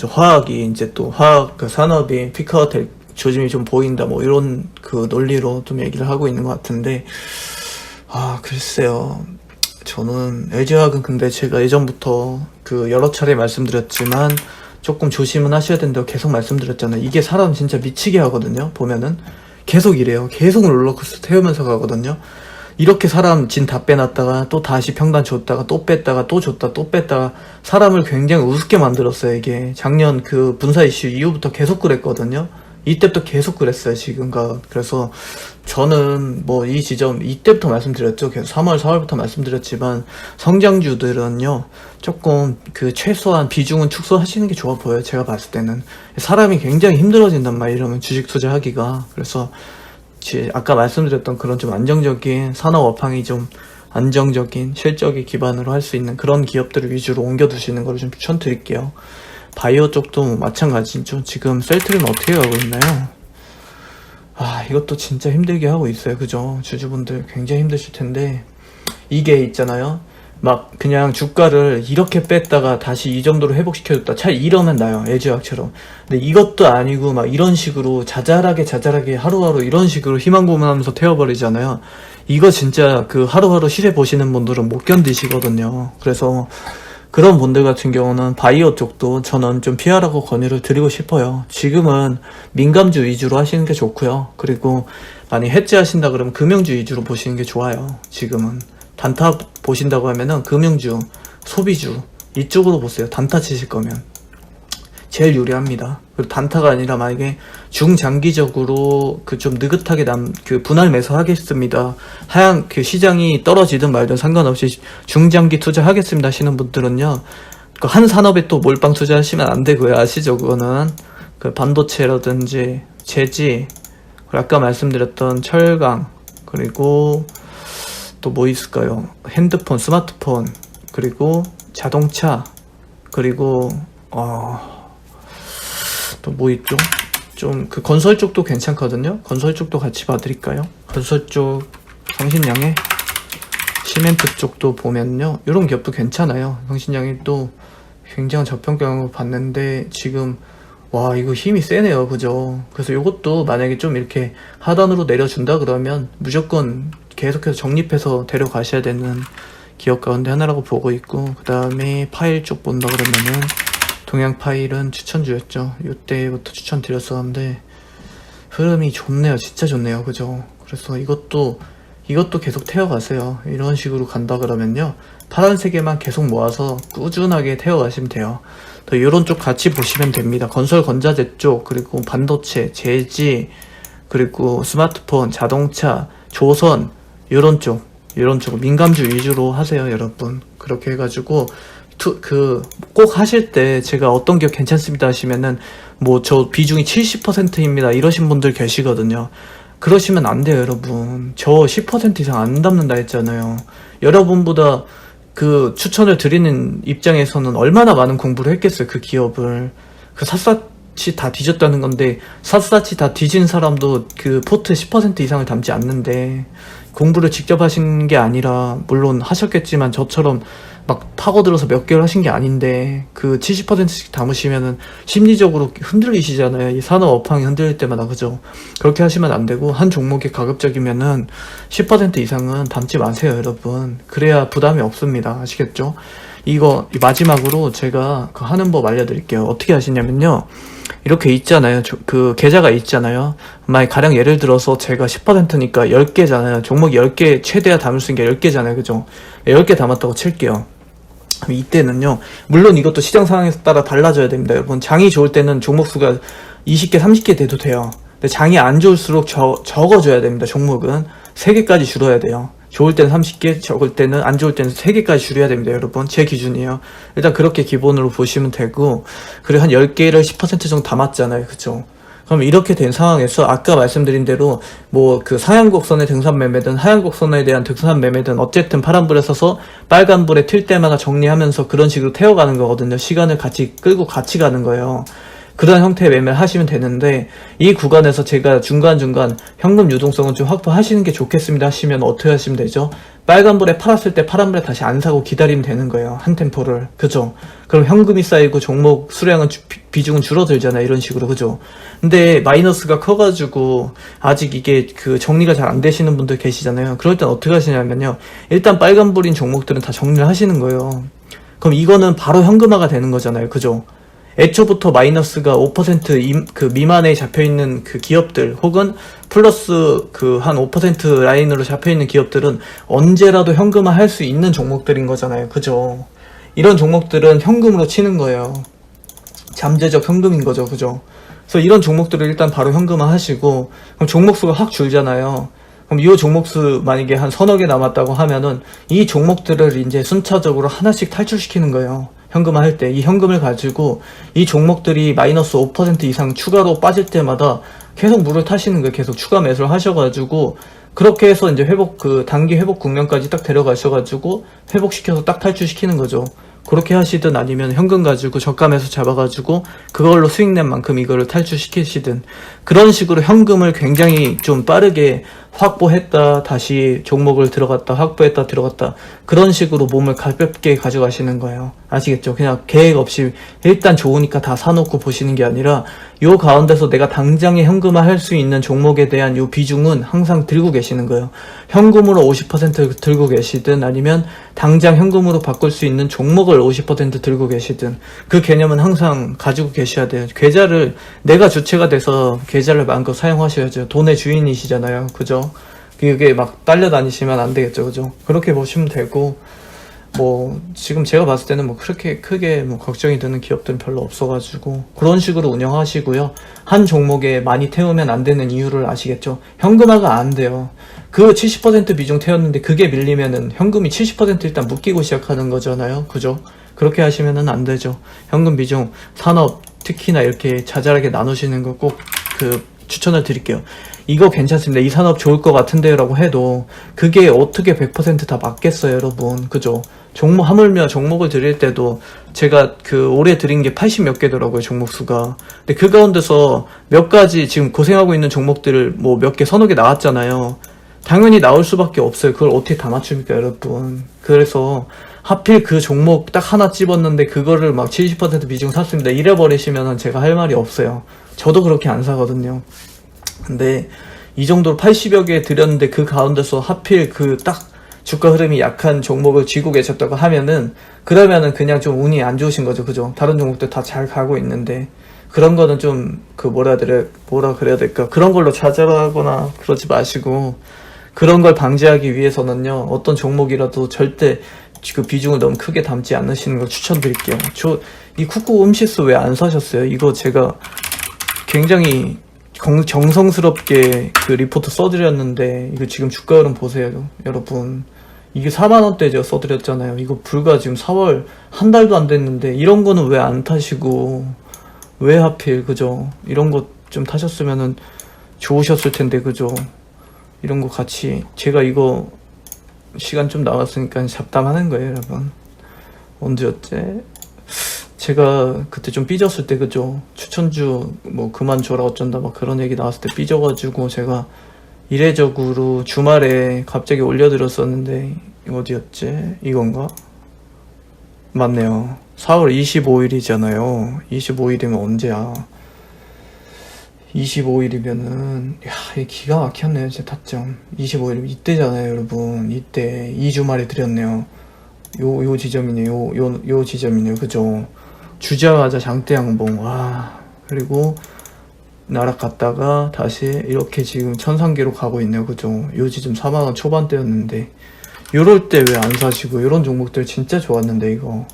화학이 이제 또 화학 산업이 피크아웃 될 조짐이 좀 보인다, 뭐 이런 논리로 좀 얘기를 하고 있는 것 같은데, 글쎄요. 저는 LG화학은 근데 제가 예전부터 여러 차례 말씀드렸지만 조금 조심은 하셔야 된다고 계속 말씀드렸잖아요. 이게 사람 진짜 미치게 하거든요. 보면은 계속 이래요. 계속 롤러코스터 태우면서 가거든요. 이렇게 사람 진 다 빼놨다가 또 다시 평단 줬다가 또 뺐다가 또 줬다 또 뺐다가 사람을 굉장히 우습게 만들었어요. 이게 작년 분사 이슈 이후부터 계속 그랬거든요. 이때부터 계속 그랬어요, 지금가. 그래서 저는 뭐 이 지점 이때부터 말씀드렸죠. 계속 3월 4월부터 말씀드렸지만, 성장주들은요 조금 최소한 비중은 축소하시는 게 좋아 보여요. 제가 봤을 때는 사람이 굉장히 힘들어진단 말이에요, 이러면 주식 투자하기가. 그래서 아까 말씀드렸던 그런 좀 안정적인 산업 업황이 좀 안정적인 실적의 기반으로 할 수 있는 그런 기업들을 위주로 옮겨두시는 걸 좀 추천드릴게요. 바이오 쪽도 마찬가지죠. 지금 셀트리는 어떻게 가고 있나요? 이것도 진짜 힘들게 하고 있어요. 그죠? 주주분들 굉장히 힘드실 텐데, 이게 있잖아요. 막 그냥 주가를 이렇게 뺐다가 다시 이 정도로 회복시켜줬다. 차라리 이러면 나요. LG화학처럼. 근데 이것도 아니고 막 이런 식으로 자잘하게 하루하루 이런 식으로 희망 고문하면서 태워버리잖아요. 이거 진짜 하루하루 시세 보시는 분들은 못 견디시거든요. 그래서 그런 분들 같은 경우는 바이오 쪽도 저는 좀 피하라고 권유를 드리고 싶어요. 지금은 민감주 위주로 하시는 게 좋고요. 그리고 만약 해지하신다 그러면 금융주 위주로 보시는 게 좋아요. 지금은 단타 보신다고 하면은 금융주, 소비주 이쪽으로 보세요. 단타 치실 거면 제일 유리합니다. 그리고 단타가 아니라 만약에 중장기적으로 좀 느긋하게 분할 매수하겠습니다. 시장이 떨어지든 말든 상관없이 중장기 투자하겠습니다 하시는 분들은요, 한 산업에 또 몰빵 투자하시면 안 되고요. 아시죠? 그거는 반도체라든지 제지, 그리고 아까 말씀드렸던 철강, 그리고 또 뭐 있을까요? 핸드폰, 스마트폰, 그리고 자동차, 그리고 또 뭐 있죠? 좀 건설 쪽도 괜찮거든요. 건설 쪽도 같이 봐드릴까요? 건설 쪽 성신양해, 시멘트 쪽도 보면요, 이런 기업도 괜찮아요. 성신양해 또 굉장한 저평가를 봤는데 지금 이거 힘이 세네요. 그죠? 그래서 이것도 만약에 좀 이렇게 하단으로 내려준다 그러면 무조건 계속해서 적립해서 데려가셔야 되는 기업 가운데 하나라고 보고 있고, 그 다음에 파일 쪽 본다 그러면은 동양 파일은 추천주였죠. 이때부터 추천드렸었는데 흐름이 좋네요. 진짜 좋네요. 그죠? 그래서 이것도 계속 태워가세요. 이런 식으로 간다 그러면요, 파란색에만 계속 모아서 꾸준하게 태워가시면 돼요. 더 이런 쪽 같이 보시면 됩니다. 건설 건자재 쪽, 그리고 반도체, 제지, 그리고 스마트폰, 자동차, 조선, 이런 쪽 민감주 위주로 하세요, 여러분. 그렇게 해가지고 꼭 하실 때 제가 어떤 기업 괜찮습니다 하시면은 뭐 저 비중이 70%입니다 이러신 분들 계시거든요. 그러시면 안 돼요, 여러분. 저 10% 이상 안 담는다 했잖아요. 여러분보다 추천을 드리는 입장에서는 얼마나 많은 공부를 했겠어요, 그 기업을. 샅샅이 다 뒤졌다는 건데, 샅샅이 다 뒤진 사람도 포트 10% 이상을 담지 않는데, 공부를 직접 하신 게 아니라, 물론 하셨겠지만 저처럼 막 파고들어서 몇 개월 하신 게 아닌데, 70%씩 담으시면은 심리적으로 흔들리시잖아요. 이 산업 업황이 흔들릴 때마다. 그죠? 그렇게 하시면 안 되고, 한 종목이 가급적이면은 10% 이상은 담지 마세요, 여러분. 그래야 부담이 없습니다. 아시겠죠? 이거 마지막으로 제가 그 하는 법 알려드릴게요. 어떻게 하시냐면요. 이렇게 있잖아요. 그 계좌가 있잖아요. 만약 가령 예를 들어서 제가 10%니까 10개잖아요. 종목 10개 최대한 담을 수 있는 게 10개잖아요. 그죠? 10개 담았다고 칠게요. 이때는요, 물론 이것도 시장 상황에 따라 달라져야 됩니다. 여러분, 장이 좋을 때는 종목 수가 20개, 30개 돼도 돼요. 근데 장이 안 좋을수록 적어줘야 됩니다. 종목은 3개까지 줄어야 돼요. 좋을 때는 30개, 적을 때는, 안 좋을 때는 3개까지 줄여야 됩니다, 여러분. 제 기준이에요. 일단 그렇게 기본으로 보시면 되고, 그리고 한 10개를 10% 정도 담았잖아요. 그쵸? 그럼 이렇게 된 상황에서 아까 말씀드린 대로 뭐 그 상향곡선의 등산 매매든 하향곡선에 대한 등산 매매든 어쨌든 파란불에 서서 빨간불에 튈 때마다 정리하면서 그런 식으로 태워가는 거거든요. 시간을 같이 끌고 같이 가는 거예요. 그런 형태의 매매를 하시면 되는데, 이 구간에서 제가 중간중간 현금 유동성은 좀 확보하시는 게 좋겠습니다 하시면 어떻게 하시면 되죠? 빨간불에 팔았을 때 파란불에 다시 안 사고 기다리면 되는 거예요. 한 템포를. 그죠? 그럼 현금이 쌓이고 종목 수량은 비중은 줄어들잖아요. 이런 식으로. 그죠? 근데 마이너스가 커가지고 아직 이게 그 정리가 잘 안 되시는 분들 계시잖아요. 그럴 땐 어떻게 하시냐면요. 일단 빨간불인 종목들은 다 정리를 하시는 거예요. 그럼 이거는 바로 현금화가 되는 거잖아요. 그죠? 애초부터 마이너스가 5% 그 미만에 잡혀있는 그 기업들, 혹은 플러스 그 한 5% 라인으로 잡혀있는 기업들은 언제라도 현금화 할 수 있는 종목들인 거잖아요. 그죠? 이런 종목들은 현금으로 치는 거예요. 잠재적 현금인 거죠. 그죠? 그래서 이런 종목들을 일단 바로 현금화 하시고, 그럼 종목수가 확 줄잖아요. 그럼 이 종목수 만약에 한 서너 개 남았다고 하면은 이 종목들을 이제 순차적으로 하나씩 탈출시키는 거예요. 현금화 할 때 이 현금을 가지고 이 종목들이 마이너스 5% 이상 추가로 빠질 때마다 계속 물을 타시는 거예요. 계속 추가 매수를 하셔가지고, 그렇게 해서 이제 그 단기 회복 국면까지 딱 데려가셔가지고 회복시켜서 딱 탈출시키는 거죠. 그렇게 하시든 아니면 현금 가지고 저가매수 잡아가지고 그걸로 수익 낸 만큼 이거를 탈출시키시든, 그런 식으로 현금을 굉장히 좀 빠르게 확보했다 다시 종목을 들어갔다 확보했다 들어갔다, 그런 식으로 몸을 가볍게 가져가시는 거예요. 아시겠죠? 그냥 계획 없이 일단 좋으니까 다 사놓고 보시는 게 아니라, 요 가운데서 내가 당장에 현금화 할 수 있는 종목에 대한 요 비중은 항상 들고 계시는 거예요. 현금으로 50% 들고 계시든 아니면 당장 현금으로 바꿀 수 있는 종목을 50% 들고 계시든, 그 개념은 항상 가지고 계셔야 돼요. 계좌를 내가 주체가 돼서 계좌를 마음껏 사용하셔야죠. 돈의 주인이시잖아요. 그죠? 그게 막 딸려다니시면 안 되겠죠. 그죠? 그렇게 보시면 되고, 뭐 지금 제가 봤을 때는 뭐 그렇게 크게 뭐 걱정이 되는 기업들은 별로 없어가지고 그런 식으로 운영하시고요. 한 종목에 많이 태우면 안 되는 이유를 아시겠죠? 현금화가 안 돼요. 그 70% 비중 태웠는데 그게 밀리면은 현금이 70% 일단 묶이고 시작하는 거잖아요. 그죠? 그렇게 하시면은 안 되죠. 현금 비중 산업 특히나 이렇게 자잘하게 나누시는 거 꼭 추천을 드릴게요. 이거 괜찮습니다. 이 산업 좋을 것 같은데요 라고 해도 그게 어떻게 100% 다 맞겠어요, 여러분. 그죠? 종목, 하물며 종목을 드릴 때도 제가 올해 드린 게 80 몇 개더라고요, 종목 수가. 근데 그 가운데서 몇 가지 지금 고생하고 있는 종목들을 뭐 몇 개, 서너 개 나왔잖아요. 당연히 나올 수밖에 없어요. 그걸 어떻게 다 맞춥니까, 여러분. 그래서 하필 그 종목 딱 하나 집었는데 그거를 막 70% 비중 샀습니다. 잃어버리시면은 제가 할 말이 없어요. 저도 그렇게 안 사거든요. 근데 이 정도로 80여 개 드렸는데 그 가운데서 하필 딱 주가 흐름이 약한 종목을 쥐고 계셨다고 하면은, 그러면은 그냥 좀 운이 안 좋으신 거죠. 그죠? 다른 종목들 다 잘 가고 있는데, 그런 거는 좀 뭐라 그래야 될까? 그런 걸로 좌절하거나 그러지 마시고, 그런 걸 방지하기 위해서는요, 어떤 종목이라도 절대 그 비중을 너무 크게 담지 않으시는 걸 추천드릴게요. 이 쿠쿠 음식수 왜 안 사셨어요? 이거 제가 굉장히 정성스럽게 그 리포트 써드렸는데, 이거 지금 주가 흐름 보세요, 여러분. 이게 4만원대죠, 써드렸잖아요. 이거 불과 지금 4월 한 달도 안 됐는데, 이런 거는 왜 안 타시고, 왜 하필, 그죠? 이런 거 좀 타셨으면은 좋으셨을 텐데, 그죠? 이런 거 같이, 제가 이거 시간 좀 나왔으니까 잡담하는 거예요, 여러분. 언제였지? 제가 그때 좀 삐졌을 때, 그죠? 추천주 뭐 그만 줘라 어쩐다 막 그런 얘기 나왔을 때 삐져가지고 제가 이례적으로 주말에 갑자기 올려드렸었는데, 이거 어디였지? 이건가? 맞네요. 4월 25일이잖아요. 25일이면 언제야? 25일이면은, 야, 이게 기가 막혔네요, 제 타점. 25일, 이때잖아요, 여러분. 이때, 2주 만에 드렸네요. 요 지점이네요. 요 지점이네요. 그죠? 주자마자 장대 양봉. 와. 그리고 날아갔다가 다시 이렇게 지금 천상계로 가고 있네요. 그죠? 요 지점 4만원 초반대였는데 요럴 때 왜 안 사시고, 요런 종목들 진짜 좋았는데 이거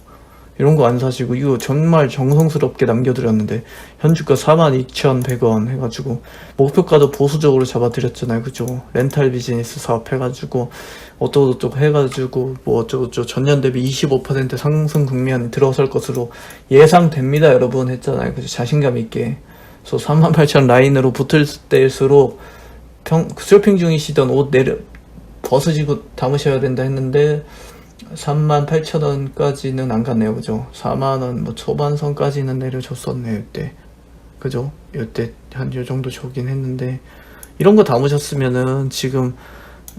이런 거 안 사시고, 이거 정말 정성스럽게 남겨드렸는데 현주가 42,100원 해가지고 목표가도 보수적으로 잡아드렸잖아요. 그죠? 렌탈 비즈니스 사업 해가지고 어쩌고저쩌고 해가지고 뭐 어쩌고저쩌고 전년 대비 25% 상승 국면 들어설 것으로 예상됩니다 여러분 했잖아요. 그죠? 자신감 있게. 그래서 38,000 라인으로 붙을 때일수록 쇼핑 중이시던 옷 벗으시고 담으셔야 된다 했는데 38,000원까지는 안 갔네요. 그죠? 4만원 뭐 초반선까지는 내려줬었네요. 이때. 그죠? 이때 한 요 정도 주긴 했는데 이런 거 담으셨으면은 지금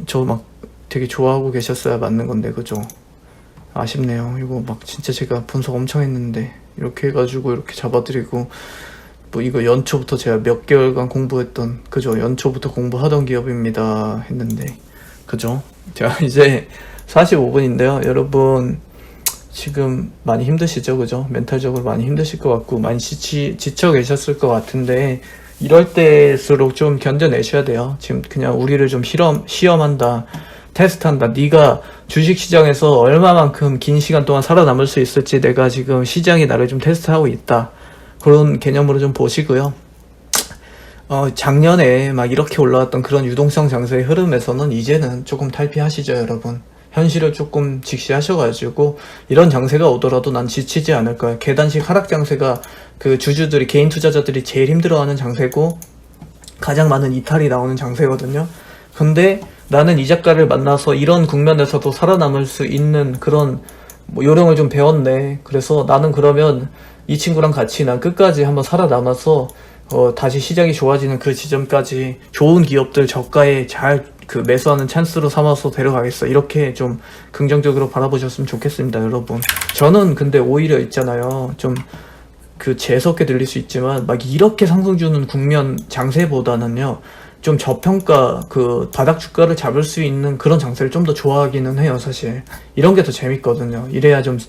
저 막 되게 좋아하고 계셨어야 맞는 건데. 그죠? 아쉽네요. 이거 막 진짜 제가 분석 엄청 했는데 이렇게 해가지고 이렇게 잡아드리고, 뭐 이거 연초부터 제가 몇 개월간 공부했던, 그죠? 연초부터 공부하던 기업입니다 했는데, 그죠? 자, 이제 45분인데요. 여러분 지금 많이 힘드시죠? 그죠? 멘탈적으로 많이 힘드실 것 같고 많이 지쳐 계셨을 것 같은데 이럴 때일수록 좀 견뎌내셔야 돼요. 지금 그냥 우리를 좀 시험한다, 테스트한다. 네가 주식시장에서 얼마만큼 긴 시간 동안 살아남을 수 있을지 내가 지금 시장이 나를 좀 테스트하고 있다, 그런 개념으로 좀 보시고요. 작년에 막 이렇게 올라왔던 그런 유동성 장세의 흐름에서는 이제는 조금 탈피하시죠 여러분. 현실을 조금 직시하셔가지고 이런 장세가 오더라도 난 지치지 않을 거야. 계단식 하락 장세가 그 주주들이, 개인 투자자들이 제일 힘들어하는 장세고 가장 많은 이탈이 나오는 장세거든요. 근데 나는 이 작가를 만나서 이런 국면에서도 살아남을 수 있는 그런 뭐 요령을 좀 배웠네. 그래서 나는 그러면 이 친구랑 같이 난 끝까지 한번 살아남아서 다시 시장이 좋아지는 그 지점까지 좋은 기업들 저가에 잘 그 매수하는 찬스로 삼아서 데려가겠어. 이렇게 좀 긍정적으로 바라보셨으면 좋겠습니다 여러분. 저는 근데 오히려 있잖아요, 좀 그 재수없게 들릴 수 있지만 막 이렇게 상승 주는 국면 장세보다는요 좀 저평가 그 바닥 주가를 잡을 수 있는 그런 장세를 좀 더 좋아하기는 해요. 사실 이런 게 더 재밌거든요. 이래야 좀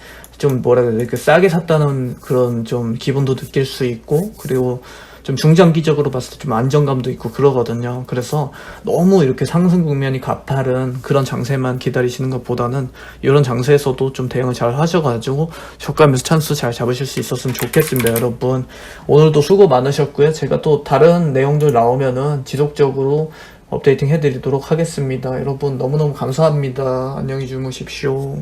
뭐라 그래야 돼, 그 싸게 샀다는 그런 좀 기분도 느낄 수 있고, 그리고 좀 중장기적으로 봤을 때 좀 안정감도 있고 그러거든요. 그래서 너무 이렇게 상승 국면이 가파른 그런 장세만 기다리시는 것보다는 이런 장세에서도 좀 대응을 잘 하셔가지고 저가 매수 찬스 잘 잡으실 수 있었으면 좋겠습니다 여러분. 오늘도 수고 많으셨고요. 제가 또 다른 내용들 나오면은 지속적으로 업데이팅 해드리도록 하겠습니다. 여러분 너무너무 감사합니다. 안녕히 주무십시오.